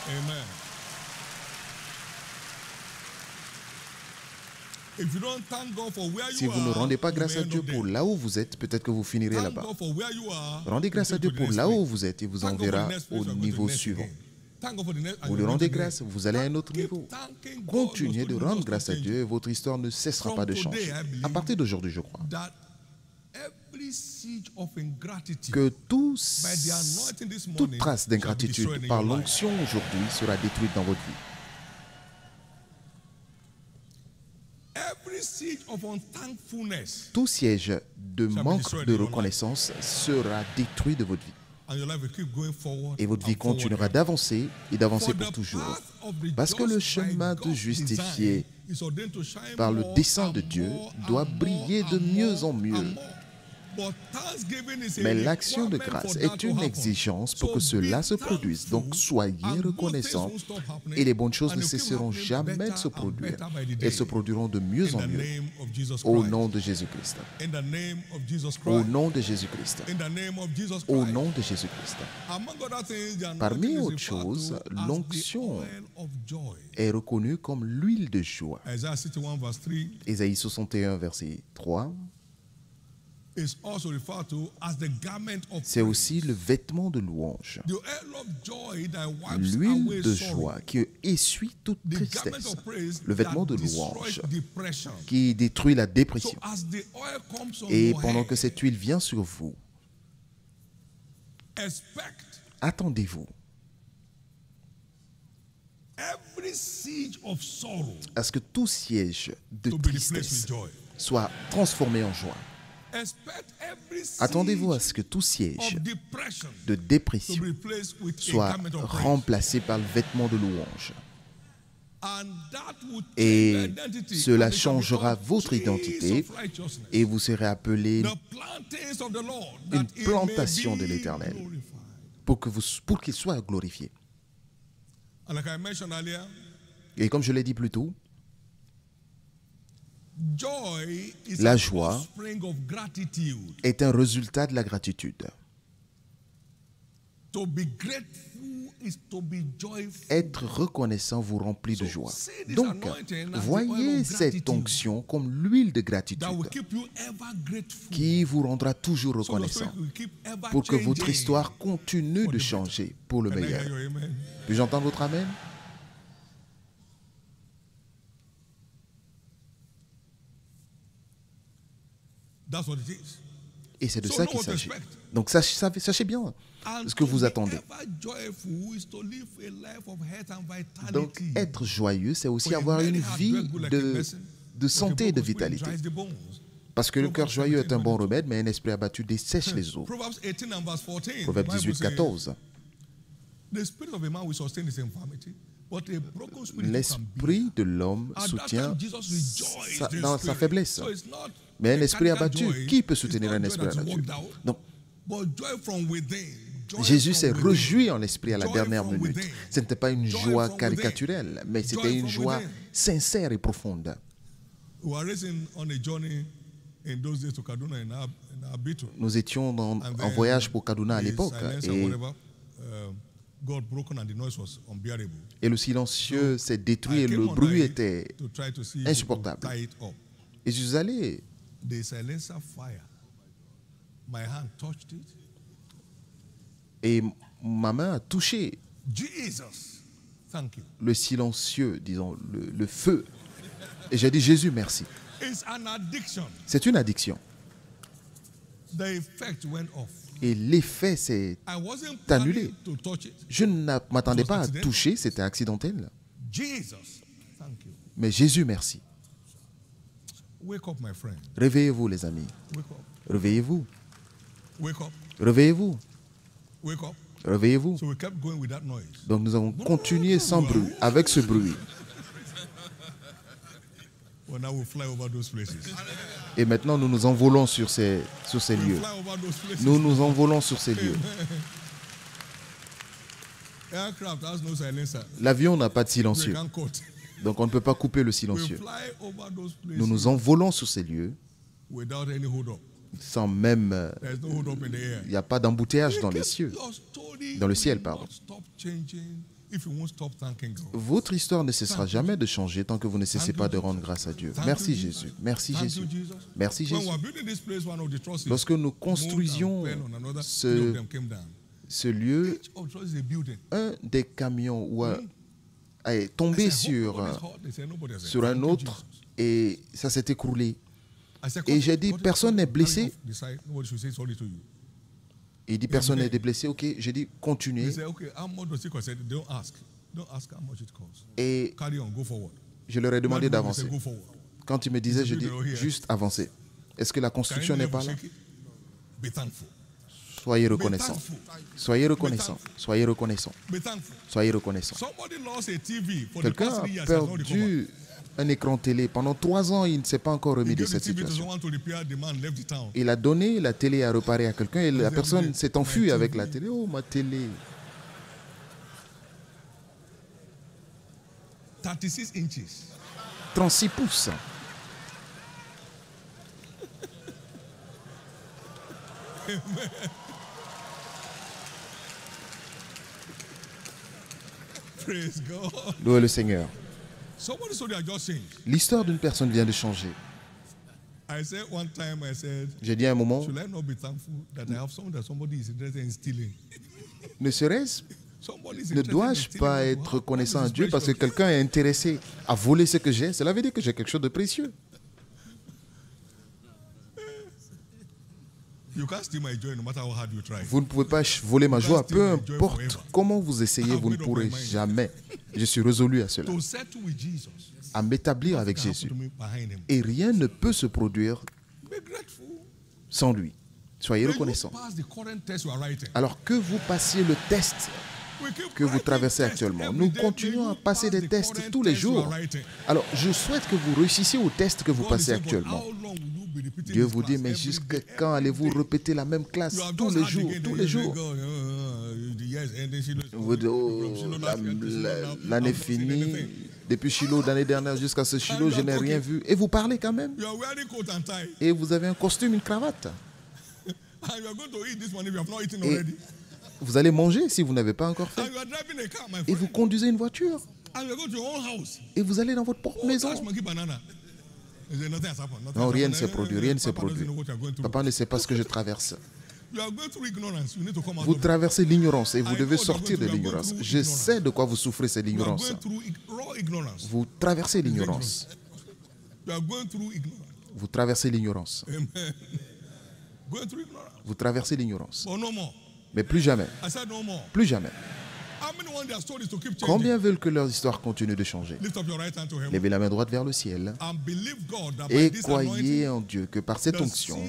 Amen. Si vous ne rendez pas grâce à Dieu pour là où vous êtes, peut-être que vous finirez là-bas. Rendez grâce à Dieu pour là où vous êtes et vous enverra au niveau suivant. Vous lui rendez grâce, vous allez à un autre niveau. Continuez de rendre grâce à Dieu et votre histoire ne cessera pas de changer. À partir d'aujourd'hui, je crois que toute trace d'ingratitude par l'onction aujourd'hui sera détruite dans votre vie. Tout siège de manque de reconnaissance sera détruit de votre vie. Et votre vie continuera d'avancer et d'avancer pour toujours. Parce que le chemin de justifié par le dessein de Dieu doit briller de mieux en mieux. Mais l'action de grâce est une exigence pour que cela se produise. Donc soyez reconnaissants et les bonnes choses ne cesseront jamais de se produire. Elles se produiront de mieux en mieux. Au nom de Jésus-Christ. Au nom de Jésus-Christ. Au nom de Jésus-Christ. Parmi autres choses, l'onction est reconnue comme l'huile de joie. Ésaïe 61, verset 3. C'est aussi le vêtement de louange. L'huile de joie qui essuie toute tristesse. Le vêtement de louange qui détruit la dépression. Et pendant que cette huile vient sur vous, attendez-vous à ce que tout siège de tristesse soit transformé en joie. Attendez-vous à ce que tout siège de dépression soit remplacé par le vêtement de louange. Et cela changera votre identité et vous serez appelé une plantation de l'Éternel pour qu'il soit glorifié. Et comme je l'ai dit plus tôt, La joie est un résultat de la gratitude. Être reconnaissant vous remplit de joie. Donc, voyez cette onction comme l'huile de gratitude qui vous rendra toujours reconnaissant pour que votre histoire continue de changer pour le meilleur. Puis-je entendre votre amen? Et c'est de ça qu'il s'agit. Donc sachez bien ce que vous attendez. Donc être joyeux, c'est aussi avoir une vie de santé et de vitalité. Parce que le cœur joyeux est un bon remède, mais un esprit abattu dessèche les os. Proverbe 18, 14. L'esprit de l'homme soutient dans sa faiblesse. Mais un esprit abattu, qui peut soutenir un esprit abattu? Donc, Jésus s'est réjoui en esprit à la dernière minute. Ce n'était pas une joie caricaturelle, mais c'était une joie sincère et profonde. Nous étions en voyage pour Kaduna à l'époque et le silencieux s'est détruit et le bruit était insupportable. Et je suis allé. Et ma main a touché le silencieux, disons, le feu. Et j'ai dit, Jésus, merci. C'est une addiction. Et l'effet s'est annulé. Je ne m'attendais pas à toucher, c'était accidentel. Mais Jésus, merci. Réveillez-vous, les amis. Réveillez-vous. Réveillez-vous. Réveillez-vous. Donc nous avons continué sans bruit, avec ce bruit. Et maintenant, nous nous envolons sur ces lieux. Nous nous envolons sur ces lieux. L'avion n'a pas de silencieux. Donc on ne peut pas couper le silencieux. Nous nous envolons sur ces lieux sans même... Il n'y a pas d'embouteillage dans les cieux. Dans le ciel, pardon. Votre histoire ne cessera jamais de changer tant que vous ne cessez pas de rendre grâce à Dieu. Merci Jésus. Merci Jésus. Merci Jésus. Lorsque nous construisions ce lieu, un des camions est tombé sur un autre et ça s'est écroulé. Et j'ai dit, personne n'est blessé. Il dit, personne n'est blessé. Ok, j'ai dit, continuez. Et je leur ai demandé d'avancer. Quand ils me disaient, je dis, juste avancer. Est-ce que la construction n'est pas là? Soyez reconnaissants. Soyez reconnaissants. Soyez reconnaissants. Soyez reconnaissants. Quelqu'un a perdu un écran télé. Pendant 3 ans, il ne s'est pas encore remis de cette situation. Il a donné la télé à réparer à quelqu'un et la personne s'est enfuie avec la télé. Oh, ma télé. 36 pouces. Louez le Seigneur. L'histoire d'une personne vient de changer. J'ai dit à un moment, ne dois-je pas être reconnaissant à Dieu parce que quelqu'un est intéressé à voler ce que j'ai? Cela veut dire que j'ai quelque chose de précieux. Vous ne pouvez pas voler ma joie, peu importe comment vous essayez, vous ne pourrez jamais. Je suis résolu à cela, à m'établir avec Jésus. Et rien ne peut se produire sans lui. Soyez reconnaissants. Alors que vous passiez le test que vous traversez actuellement, nous continuons à passer des tests tous les jours. Alors, je souhaite que vous réussissiez au test que vous passez actuellement. Dieu vous dit, mais jusqu'à quand allez-vous répéter la même classe tous les jours, tous les jours? Vous dites, oh, l'année finie, Depuis Shiloh, l'année dernière jusqu'à ce Shiloh, je n'ai rien vu. Et vous parlez quand même. Et vous avez un costume, une cravate. Et vous allez manger si vous n'avez pas encore fait. Et vous conduisez une voiture. Et vous allez dans votre propre maison. Non, rien ne s'est produit, rien ne s'est produit. Papa ne sait pas ce que je traverse. Vous traversez l'ignorance et vous devez sortir de l'ignorance. Je sais de quoi vous souffrez, c'est l'ignorance. Vous traversez l'ignorance. Vous traversez l'ignorance. Vous traversez l'ignorance. Mais plus jamais. Plus jamais. Combien veulent que leur histoire continue de changer? Levez la main droite vers le ciel et croyez en Dieu que par cette onction,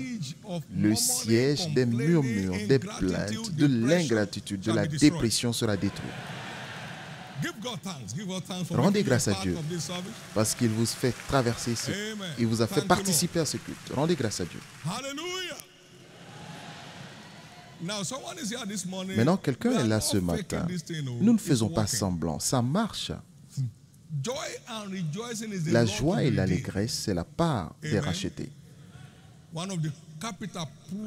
le siège des murmures, des plaintes, de l'ingratitude, de la dépression sera détruit. Rendez grâce à Dieu parce qu'il vous fait traverser il vous a fait participer à ce culte. Rendez grâce à Dieu. Maintenant, quelqu'un est là ce matin. Nous ne faisons pas semblant, ça marche. La joie et l'allégresse, c'est la part des rachetés.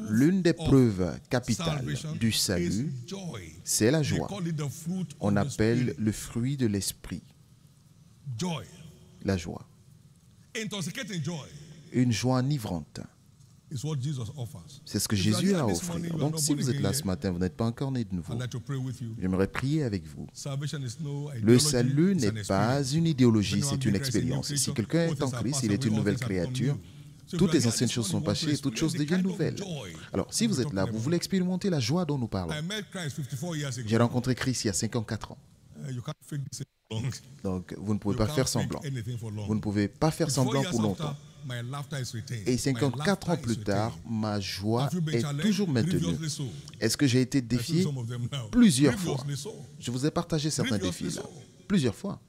L'une des preuves capitales du salut, c'est la joie. On appelle le fruit de l'esprit. La joie. Une joie enivrante. C'est ce que Jésus a offert. Donc, si vous êtes là ce matin, vous n'êtes pas encore né de nouveau, j'aimerais prier avec vous. Le salut n'est pas une idéologie, c'est une expérience. Si quelqu'un est en Christ, il est une nouvelle créature. Toutes les anciennes choses sont passées et toutes choses deviennent nouvelles. Alors, si vous êtes là, vous voulez expérimenter la joie dont nous parlons. J'ai rencontré Christ il y a 54 ans. Donc, vous ne pouvez pas faire semblant. Vous ne pouvez pas faire semblant pour longtemps. Et 54 ans plus tard, ma joie est toujours maintenue. Est-ce que j'ai été défié? Plusieurs fois. Je vous ai partagé certains défis là. Plusieurs fois.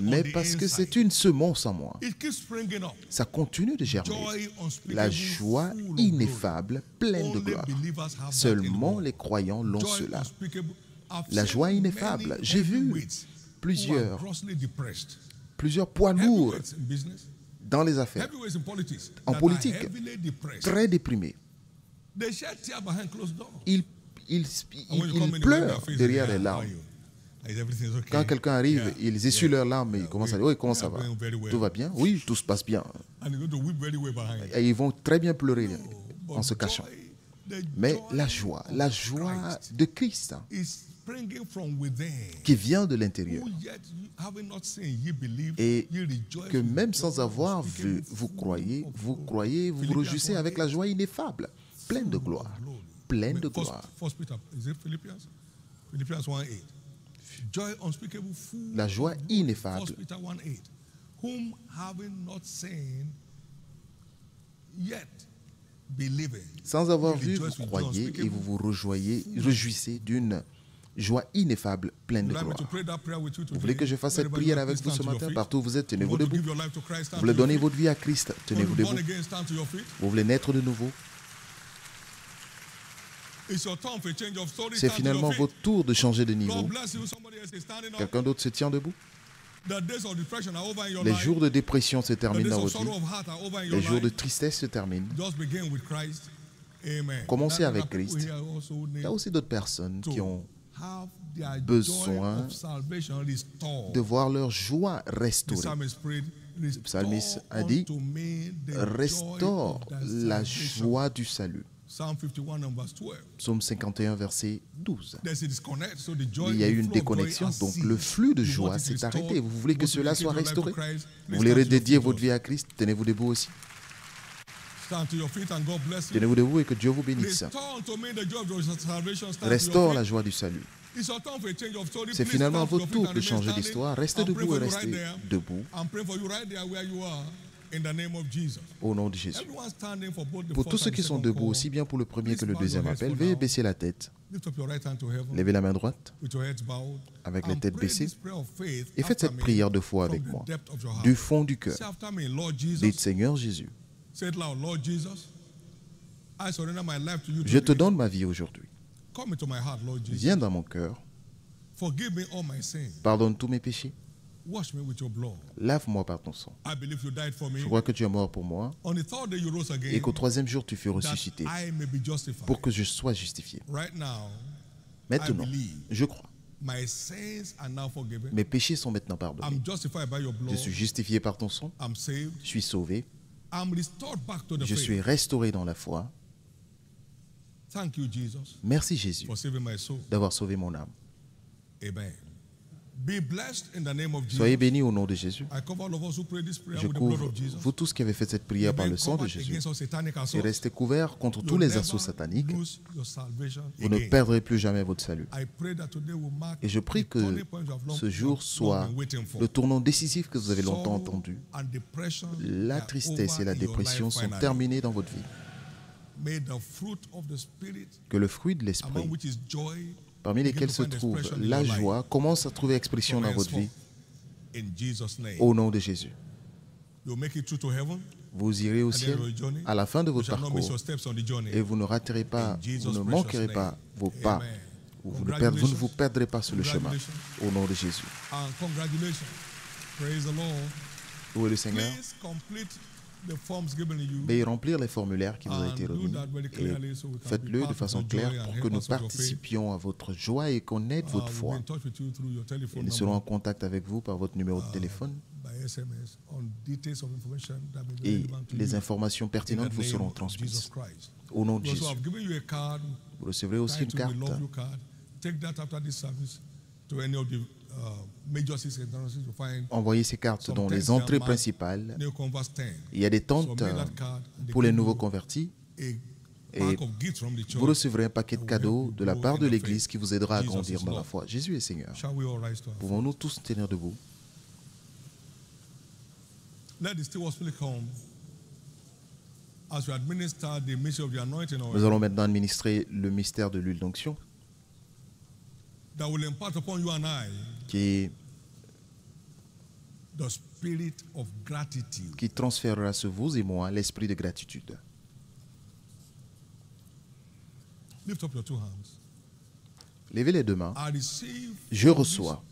Mais parce que c'est une semence en moi, ça continue de germer. La joie ineffable, pleine de gloire. Seulement les croyants l'ont cela. La joie ineffable. J'ai vu plusieurs poids lourds dans les affaires, en politique, très déprimés. Ils pleurent derrière les larmes. Quand quelqu'un arrive, ils essuient leurs larmes et ils commencent à dire « Oui, comment ça va? Tout va bien? Oui, tout se passe bien. » Et ils vont très bien pleurer en se cachant. Mais la joie de Christ qui vient de l'intérieur et que même sans avoir vu, vous croyez, vous vous réjouissez avec la joie ineffable, pleine de gloire, pleine de gloire. La joie ineffable. Sans avoir vu, vous croyez et vous vous réjouissez d'une joie ineffable, pleine de gloire. Vous voulez que je fasse cette prière avec vous ce matin? Partout où vous êtes, tenez-vous debout. Vous voulez donner votre vie à Christ? Tenez-vous debout. Vous voulez naître de nouveau? C'est finalement votre tour de changer de niveau. Quelqu'un d'autre se tient debout? Les jours de dépression se terminent dans votre vie. Les jours de tristesse se terminent. Commencez avec Christ. Il y a aussi d'autres personnes qui ont besoin de voir leur joie restaurée. Le psalmiste a dit, restaure la joie du salut. Psaume 51, verset 12. Il y a eu une déconnexion, donc le flux de joie s'est arrêté. Vous voulez que cela soit restauré? Vous voulez redédier votre vie à Christ? Tenez-vous debout aussi. Tenez-vous debout et que Dieu vous bénisse. Restaure la joie du salut. C'est finalement à votre tour de changer d'histoire. Restez debout et restez debout. Au nom de Jésus. Pour tous ceux qui sont debout, aussi bien pour le premier que le deuxième appel, veuillez baisser la tête. Levez la main droite avec les têtes baissées et faites cette prière de foi avec moi, du fond du cœur. Dites, Seigneur Jésus, je te donne ma vie aujourd'hui. Viens dans mon cœur. Pardonne tous mes péchés. Wash me with your blood. Lave-moi par ton sang. I believe you died for me. Je crois que tu es mort pour moi. On the third day you rose again, et qu'au troisième jour tu fus ressuscité that I may be justified. pour que je sois justifié. Right now, Maintenant, I believe je crois. my sins are now forgiven. Mes péchés sont maintenant pardonnés. I'm justified by your blood. Je suis justifié par ton sang. I'm saved. Je suis sauvé. I'm restored back to the Je faith. suis restauré dans la foi. Thank you, Jesus. Merci Jésus for saving my soul. d'avoir sauvé mon âme. Amen. Be blessed in the name of Jesus. Soyez bénis au nom de Jésus. I cover all of us who pray this prayer Je with the blood couvre of Jesus. vous tous qui avez fait cette prière par le sang de Jésus. Et restez couverts contre tous les assauts sataniques. Vous ne perdrez plus jamais votre salut. Et je prie que ce jour soit le tournant décisif que vous avez longtemps attendu. La tristesse et la dépression sont terminées dans votre vie. Que le fruit de l'esprit, parmi lesquels se trouve la joie, commence à trouver expression dans votre vie. Au nom de Jésus. Vous irez au ciel à la fin de votre parcours et vous ne raterez pas, vous ne manquerez pas vos pas. Vous ne vous perdrez pas sur le chemin. Au nom de Jésus. Louez le Seigneur. Veuillez remplir les formulaires qui vous ont été remis et faites-le de façon claire pour que nous participions à votre joie et qu'on aide votre foi. Et nous serons en contact avec vous par votre numéro de téléphone et les informations pertinentes vous seront transmises. Au nom de Jésus. Vous recevrez aussi une carte. Envoyez ces cartes dans les entrées principales. Il y a des tentes pour les nouveaux convertis. Et vous recevrez un paquet de cadeaux de la part de l'Église qui vous aidera à grandir dans la foi. Jésus est Seigneur. Pouvons-nous tous tenir debout? Nous allons maintenant administrer le mystère de l'huile d'onction qui transférera sur vous et moi l'esprit de gratitude. Levez les deux mains. Je reçois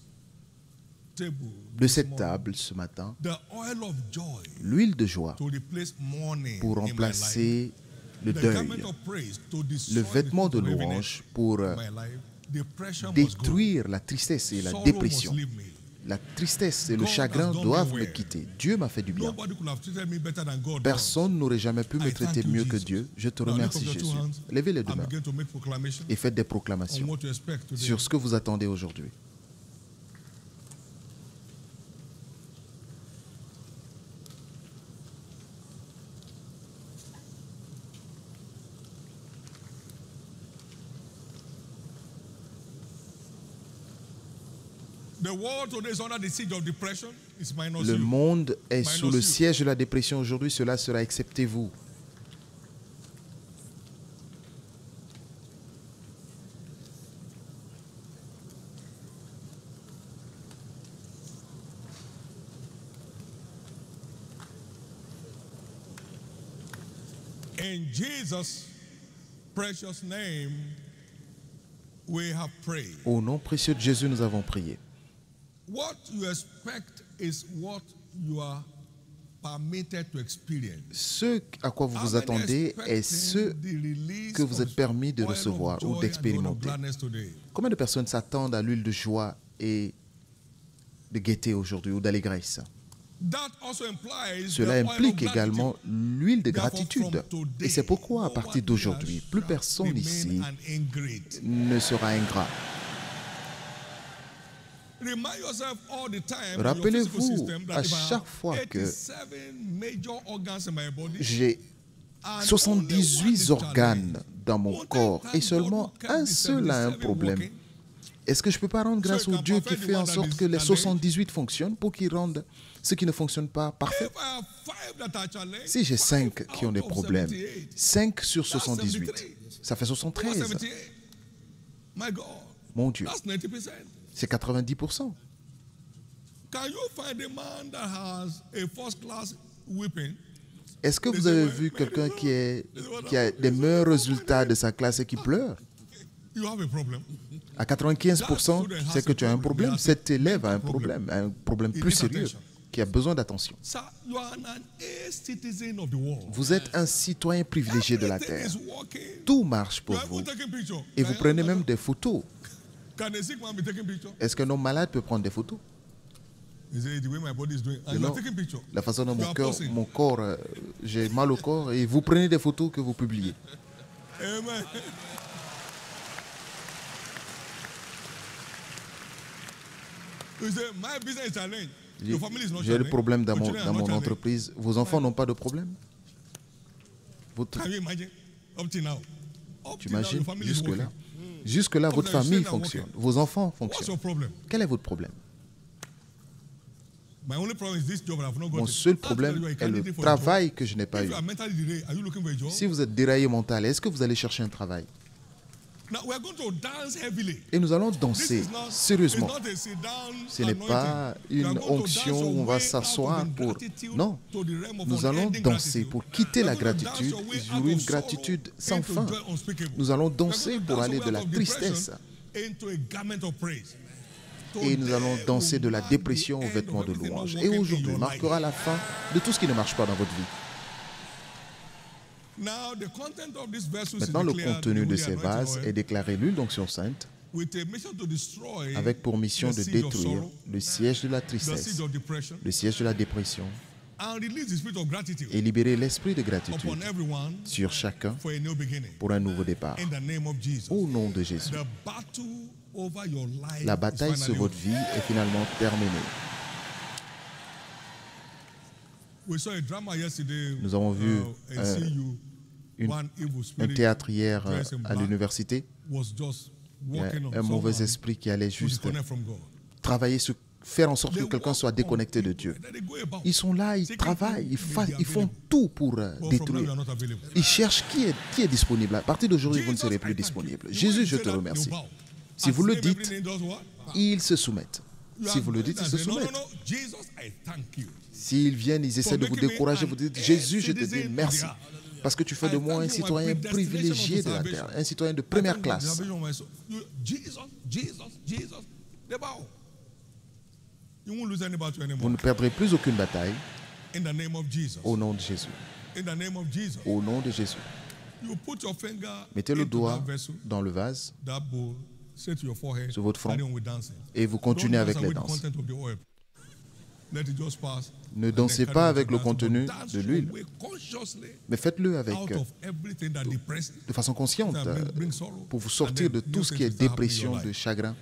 de cette table ce matin l'huile de joie pour remplacer le deuil, le vêtement de louange pour détruire la tristesse et la dépression. La tristesse et le chagrin doivent me quitter. Dieu m'a fait du bien. Personne n'aurait jamais pu me traiter mieux que Dieu. Je te remercie, Jésus. Levez les deux mains et faites des proclamations sur ce que vous attendez aujourd'hui. Le monde est sous le siège de la dépression aujourd'hui, cela sera excepté vous. In Jesus' precious name, we have prayed. Au nom précieux de Jésus, nous avons prié. What you expect is what you are permitted to experience. Ce à quoi vous vous attendez est ce que vous êtes permis de recevoir ou d'expérimenter. Combien de personnes s'attendent à l'huile de joie et de gaieté aujourd'hui ou d'allégresse? Cela implique également l'huile de gratitude. Et c'est pourquoi, à partir d'aujourd'hui, plus personne ici ne sera ingrat. Rappelez-vous à chaque fois que j'ai 78 organes dans mon corps et seulement un seul a un problème. Est-ce que je ne peux pas rendre grâce au Dieu qui fait en sorte que les 78 fonctionnent pour qu'il rende ce qui ne fonctionne pas parfait? Si j'ai 5 qui ont des problèmes, 5 sur 78, ça fait 73. Mon Dieu, c'est 90%. Est-ce que vous avez vu quelqu'un qui a des meilleurs résultats de sa classe et qui pleure? À 95%, c'est que tu as un problème. Cet élève a un problème plus sérieux qui a besoin d'attention. Vous êtes un citoyen privilégié de la terre. Tout marche pour vous. Et vous prenez même des photos. Est-ce qu'un homme malade peut prendre des photos? Non. La façon dont mon corps, j'ai mal au corps et vous prenez des photos que vous publiez. Amen. J'ai le problème dans mon entreprise. Vos enfants n'ont pas de problème? Tu imagines? Jusque-là. Jusque-là, votre famille fonctionne. Vos enfants fonctionnent. Quel est votre problème? Mon seul problème est le travail que je n'ai pas eu. Si vous êtes déraillé mental, est-ce que vous allez chercher un travail? Et nous allons danser sérieusement. Ce n'est pas une onction où on va s'asseoir pour... Non, nous allons danser pour quitter la gratitude et jouer une gratitude sans fin. Nous allons danser pour aller de la tristesse. Et nous allons danser de la dépression aux vêtements de louange. Et aujourd'hui marquera la fin de tout ce qui ne marche pas dans votre vie. Maintenant, le contenu de ces vases est déclaré l'huile d'onction sainte avec pour mission de détruire le siège de la tristesse, le siège de la dépression et libérer l'esprit de gratitude sur chacun pour un nouveau départ. Au nom de Jésus. La bataille sur votre vie est finalement terminée. Nous avons vu un théâtre hier à l'université. Il y a un mauvais esprit qui allait juste travailler sur faire en sorte que quelqu'un soit déconnecté de Dieu. Ils sont là, ils travaillent, ils font tout pour détruire. Ils cherchent qui est disponible. À partir d'aujourd'hui, vous ne serez plus disponible. Jésus, je te remercie. Si vous le dites, ils se soumettent. Si vous le dites, ils se soumettent. S'ils viennent, ils essaient de vous décourager, vous dites, Jésus, je te dis merci. Parce que tu fais de moi un citoyen privilégié de la terre, un citoyen de première classe. Vous ne perdrez plus aucune bataille au nom de Jésus. Au nom de Jésus. Mettez le doigt dans le vase sur votre front et vous continuez avec les danses. Ne dansez pas avec le contenu de l'huile, mais faites-le avec de façon consciente pour vous sortir de tout ce qui est dépression, de chagrin,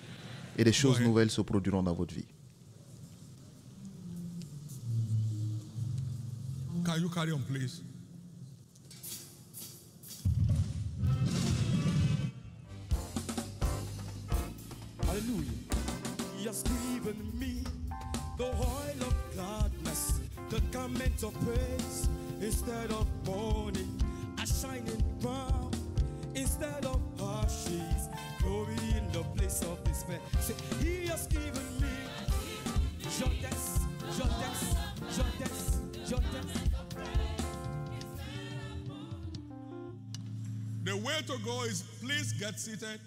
et des choses nouvelles se produiront dans votre vie. Can you carry on, please? Hallelujah. He has given me the oil of gladness, the garment of praise, instead of mourning, a shining crown, instead of ashes, glory in the place of despair. Say, he has given me joyous, joyous, joyous, joyous. The way to go is, please get seated.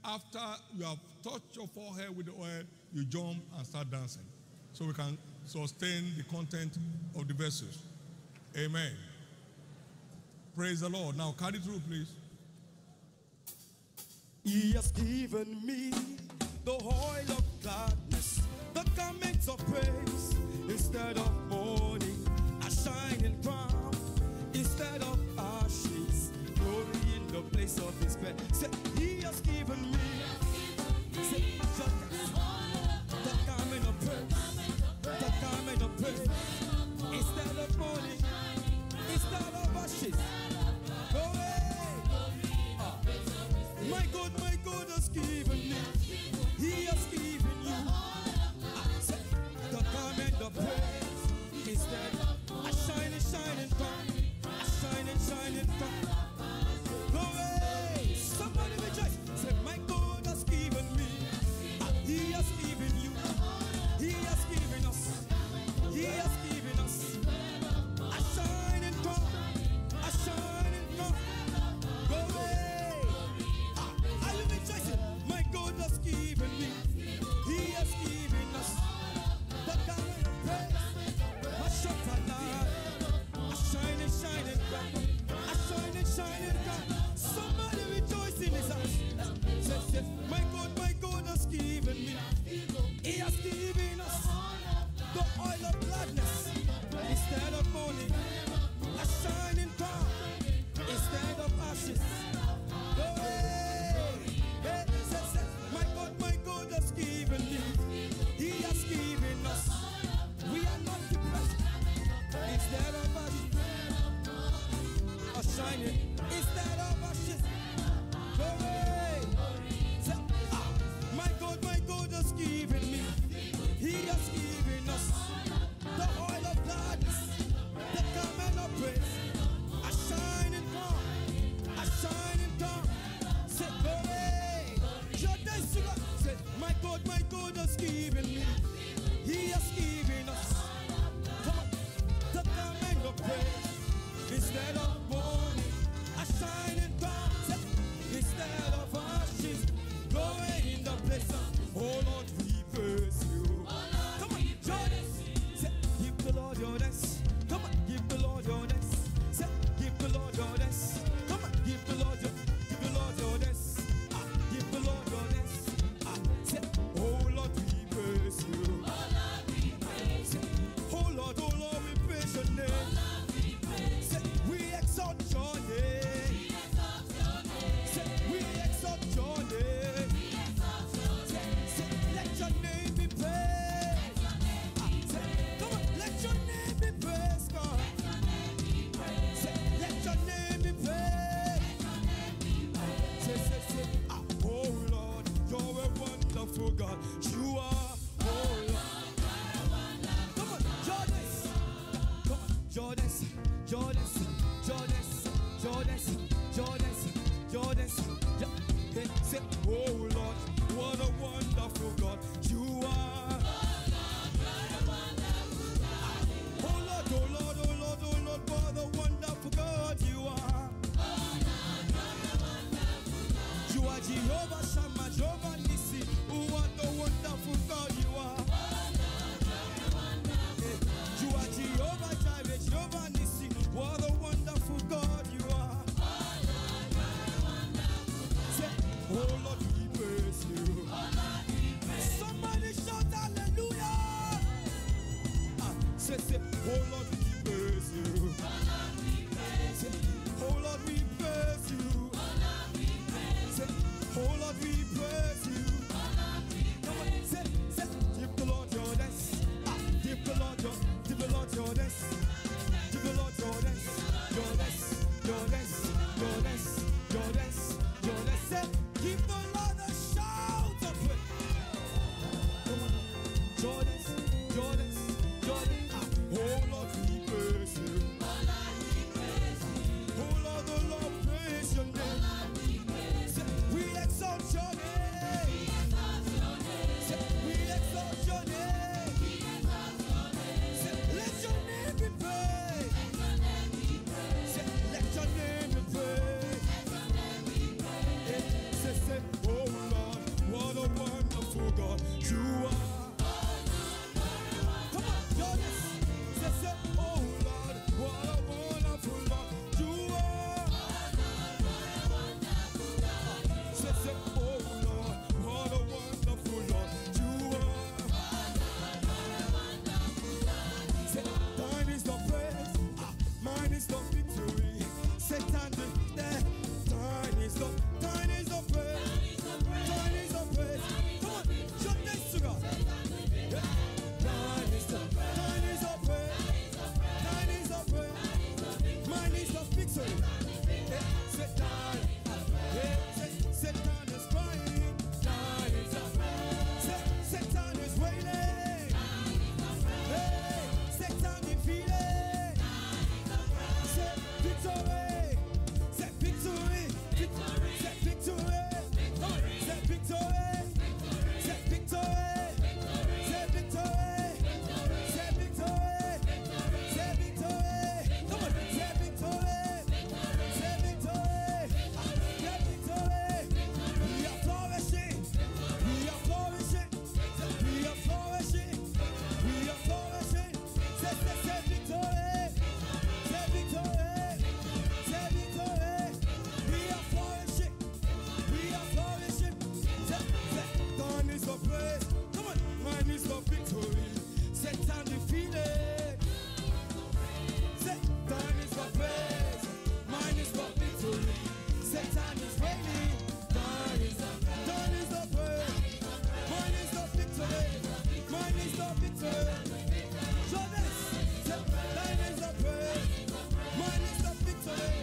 After you have touched your forehead with the oil, you jump and start dancing. So we can sustain the content of the verses. Amen. Praise the Lord. Now carry through, please. He has given me the oil of gladness, the garments of praise, instead of mourning, a shining crown, instead of ashes, glory in the place of his bed. Say, he has given me the garment of praise, instead of mourning, instead of ashes. My God has given me, he has given you the garment of praise, instead of a shining, shining crown, a shining, shining crown. Glory! Somebody rejoice. Say, my God has given me, he has given you, he has given us, he has given us a shining crown, a shining shining instead of ashes. Glory. My God has given me. He has given us the oil of gladness, the garment of praise, a shining calm, a shining calm. Say glory. Your days to God. Say my God has given me. He has given us the garment of praise instead of mourning, a shining calm. Say instead of ashes, glory in the place of. Oh Lord, we praise you. Come on, join us. Say, give the Lord your thanks. Come on, give the Lord your thanks. Say, give the Lord your thanks. Come on, give the Lord your thanks. Give the Lord your thanks. Say, oh Lord, we praise you. Say, oh Lord, we praise your name. Say, we exalt your name. Say, we exalt your name. Let your name be praised. Come on, let your name be praised, God. Let your name be praised. Say, oh Lord, you're a wonderful God. You are, oh Lord. Come on, Jordan. Come on, Jordan. Say, oh Lord, what a wonderful God you are. Oh Lord, what a wonderful God you are. You are Jehovah Shammah, Jehovah Nissi. What a wonderful God you are. You are Jehovah Jireh, Jehovah Nissi. What a wonderful God you are. Say, oh Lord, we praise you. Somebody shout hallelujah. Say, oh Lord, we praise you. Say, oh Lord, we praise you. Say, oh Lord, we praise you. Come on, say, give the Lord your thanks. Give the Lord your thanks. Give the Lord your thanks. Your thanks. Say, give the Lord a shout of praise. Come on, Jordan. Oh Lord, we praise you. Oh Lord, praise your name. Say, we exalt your name. Say, we exalt your name. Say, let your name be praised. Say, let your name be praised. Say, oh Lord, what a wonderful God you are. Come on, Jonas. Say, oh Lord, what a wonderful God you are. Say, oh Lord, what a wonderful Lord you are. Say, thine is the praise, mine is the victory. Satan is there. Thine is the praise. Thine is the praise. Come on, shout thanks to God. Thine is the praise. Thine is the praise. Mine is the victory. Satan is crying. Thine is the praise. Satan is wailing. Satan is feeling. Say victory. Say victory. Say victory. Say victory. Say victory. Say victory. Say victory. Say victory. Come on. Say victory. Say victory. Say victory. We are flourishing. We are flourishing. We are flourishing. We are flourishing. Say victory. Say victory. Say victory. We are flourishing. We are flourishing. Done is the praise. Come on, mine is the victory. Satan defeated. Done is the praise. Mine is the victory. Satan is reigning. Done is the praise. Mine is the victory. Mine is the victory. Jonas, done is the praise. Mine is the victory.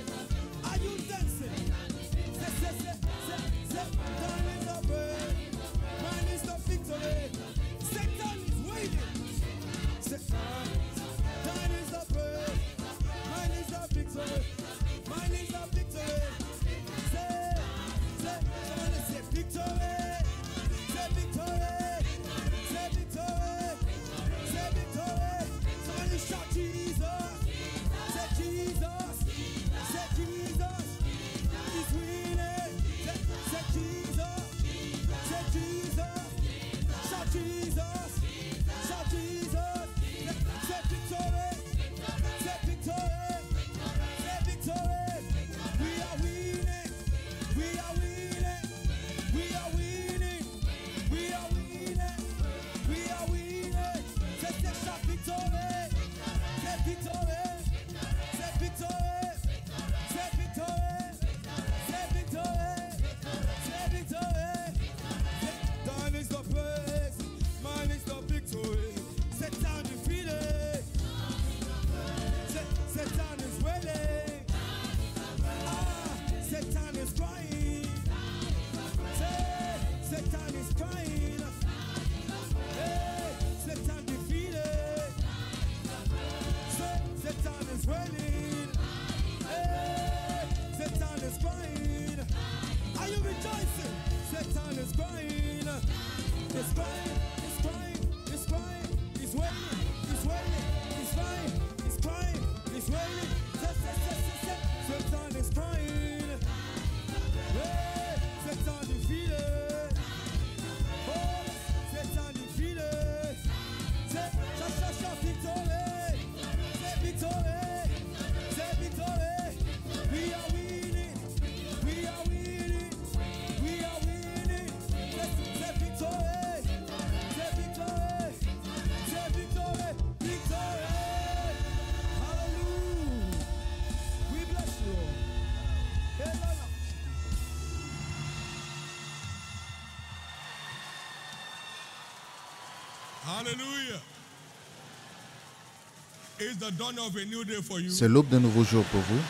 C'est l'aube d'un nouveau jour pour vous.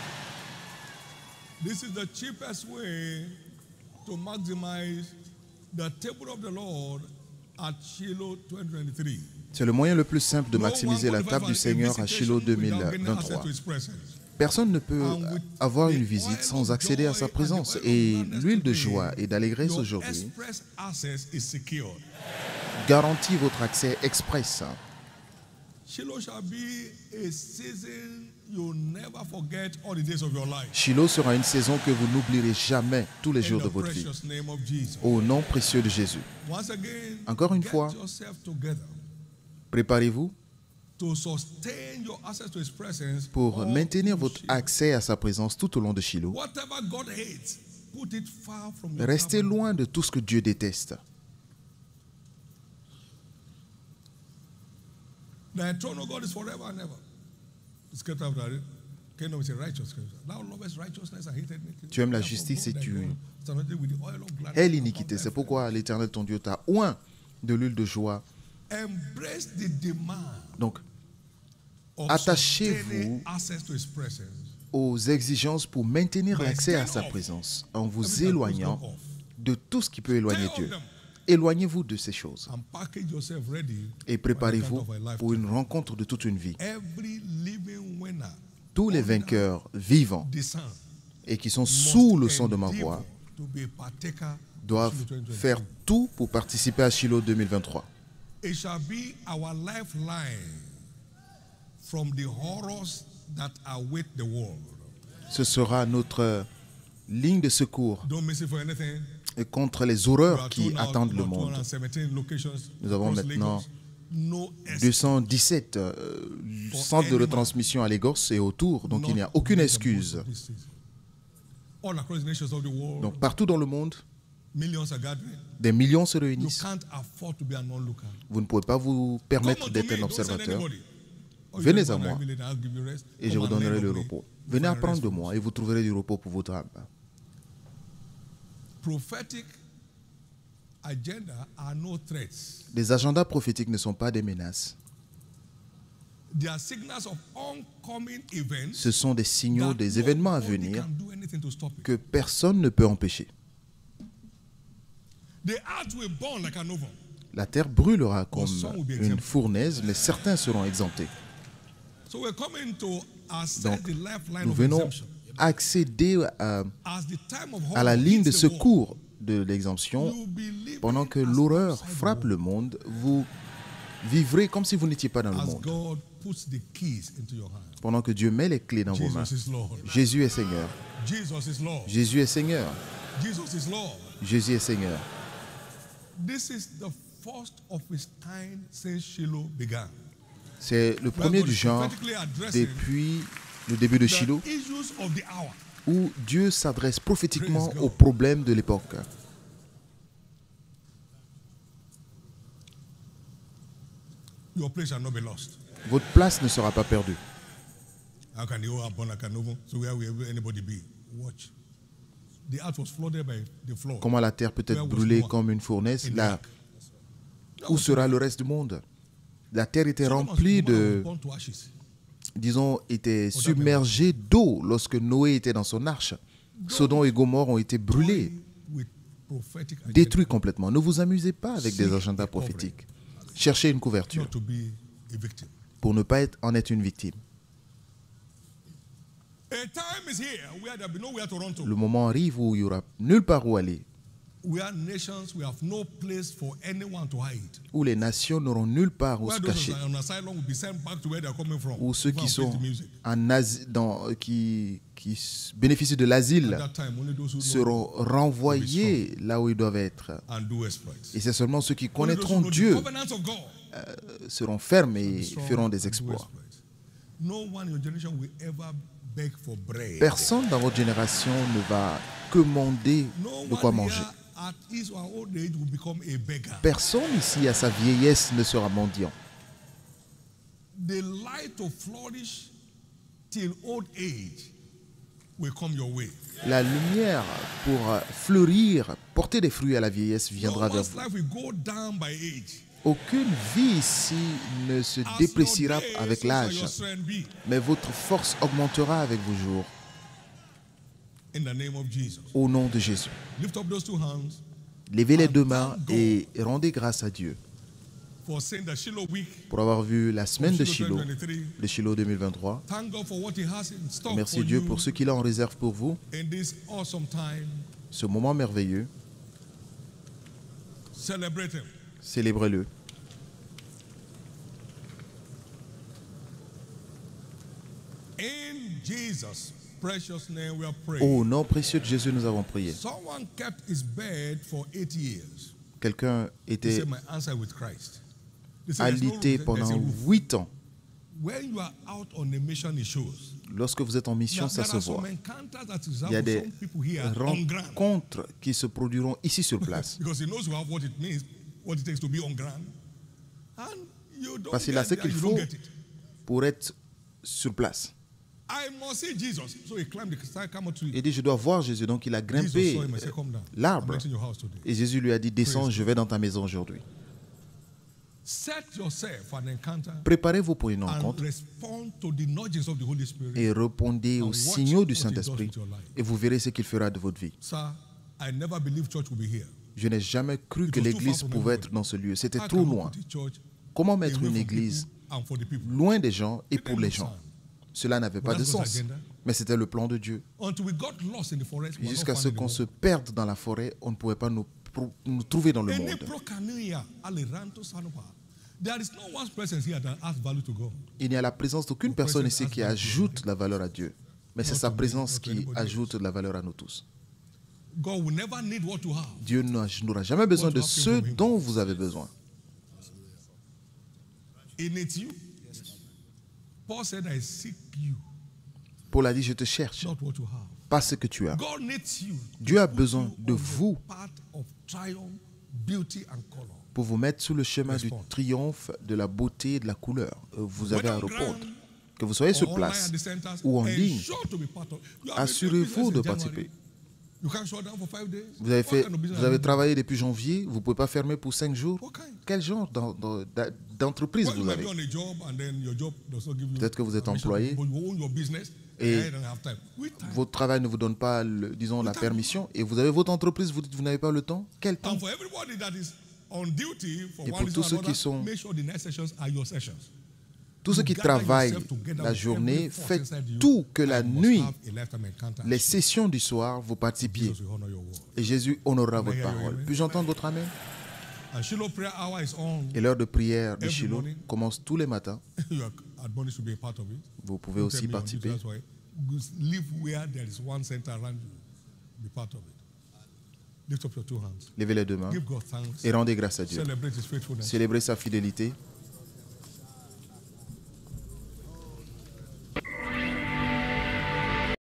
This is the cheapest way to maximize the table of the Lord at Shiloh 2023. C'est le moyen le plus simple de maximiser la table du Seigneur à Shiloh 2023. Personne ne peut avoir une visite sans accéder à sa présence. Et l'huile de joie et d'allégresse aujourd'hui garantit votre accès express. Shiloh sera une saison que vous n'oublierez jamais tous les jours de votre vie. Au nom précieux de Jésus. Encore une fois, préparez-vous pour maintenir votre accès à sa présence tout au long de Shiloh. Restez loin de tout ce que Dieu déteste. The throne of God is forever and ever. Scripture after it. Kingdom is a righteous scripture. Thou lovest righteousness and hatest iniquity. Tu aimes la justice et tu hais l'iniquité. C'est pourquoi l'Éternel ton Dieu t'a oint de l'huile de joie. Donc, attachez-vous aux exigences pour maintenir l'accès à sa présence en vous éloignant de tout ce qui peut éloigner Dieu. Éloignez-vous de ces choses et préparez-vous pour une rencontre de toute une vie. Tous les vainqueurs vivants et qui sont sous le son de ma voix doivent faire tout pour participer à Shiloh 2023. Ce sera notre ligne de secours et contre les horreurs qui attendent le monde. Nous avons maintenant 217 centres de retransmission à Lagos et autour, donc il n'y a aucune excuse. Donc partout dans le monde, des millions se réunissent. Vous ne pouvez pas vous permettre d'être un observateur. Venez à moi et je vous donnerai le repos. Venez apprendre de moi et vous trouverez du repos pour votre âme. Les agendas prophétiques ne sont pas des menaces. Ce sont des signaux des événements à venir que personne ne peut empêcher. La terre brûlera comme une fournaise, mais certains seront exemptés. Donc, nous venons accéder à la ligne de secours de l'exemption. Pendant que l'horreur frappe le monde, vous vivrez comme si vous n'étiez pas dans le monde. Pendant que Dieu met les clés dans vos mains. Jésus est Seigneur. Jésus est Seigneur. Jésus est Seigneur. C'est le premier du genre depuis le début de Shiloh, où Dieu s'adresse prophétiquement aux problèmes de l'époque. Votre place ne sera pas perdue. Comment la terre peut être brûlée comme une fournaise? Là, où sera le reste du monde? La terre était remplie de, disons, était submergée d'eau lorsque Noé était dans son arche. Sodome et Gomorrhe ont été brûlés, détruits complètement. Ne vous amusez pas avec des agendas prophétiques. Cherchez une couverture pour ne pas en être une victime. Le moment arrive où il n'y aura nulle part où aller. Où les nations n'auront nulle part où se cacher. Où ceux qui sont en Asie, qui bénéficient de l'asile seront renvoyés là où ils doivent être. Et c'est seulement ceux qui connaîtront Dieu seront fermes et feront des exploits. Personne dans votre génération ne va commander de quoi manger. Personne ici à sa vieillesse ne sera mendiant. La lumière pour fleurir, porter des fruits à la vieillesse viendra vers vous. Aucune vie ici ne se dépréciera avec l'âge, mais votre force augmentera avec vos jours. Au nom de Jésus. Levez les deux mains et rendez grâce à Dieu pour avoir vu la semaine de Shiloh, le Shiloh 2023. Merci Dieu pour ce qu'il a en réserve pour vous, ce moment merveilleux. Célébrez-le. Au nom précieux de Jésus, nous avons prié. Quelqu'un était alité pendant 8 ans. Lorsque vous êtes en mission, ça se voit. Il y a des rencontres qui se produiront ici sur place. Parce qu'il a ce qu'il faut pour être sur place. Il dit, je dois voir Jésus. Donc il a grimpé l'arbre. Et Jésus lui a dit, descends, je vais dans ta maison aujourd'hui. Préparez-vous pour une rencontre et répondez aux signaux du Saint-Esprit et vous verrez ce qu'il fera de votre vie. Je n'ai jamais cru que l'église pouvait être dans ce lieu. C'était trop loin. Comment mettre une église loin des gens et pour les gens? Cela n'avait pas de sens. Mais c'était le plan de Dieu. Jusqu'à ce qu'on se perde dans la forêt, on ne pouvait pas nous trouver dans le monde. Il n'y a la présence d'aucune personne ici qui ajoute la valeur à Dieu. Mais c'est sa présence qui ajoute de la valeur à nous tous. Dieu n'aura jamais besoin de ce dont vous avez besoin. Paul a dit, je te cherche, pas ce que tu as. Dieu a besoin de vous pour vous mettre sous le chemin du triomphe, de la beauté et de la couleur. Vous avez à répondre. Que vous soyez sur place ou en ligne, assurez-vous de participer. Vous avez travaillé depuis janvier, vous ne pouvez pas fermer pour 5 jours. Quel genre d'entreprise vous avez? Peut-être que vous êtes employé et votre travail ne vous donne pas, disons, la permission et vous avez votre entreprise, vous dites que vous n'avez pas le temps. Quel temps? Et pour tous ceux qui sont... Tous ceux qui travaillent la journée, faites tout que la nuit, les sessions du soir, vous participiez. Et Jésus honorera votre parole. Puis-je entendre votre amen? Et l'heure de prière de Shiloh commence tous les matins. Vous pouvez aussi participer. Levez les deux mains et rendez grâce à Dieu. Célébrez sa fidélité.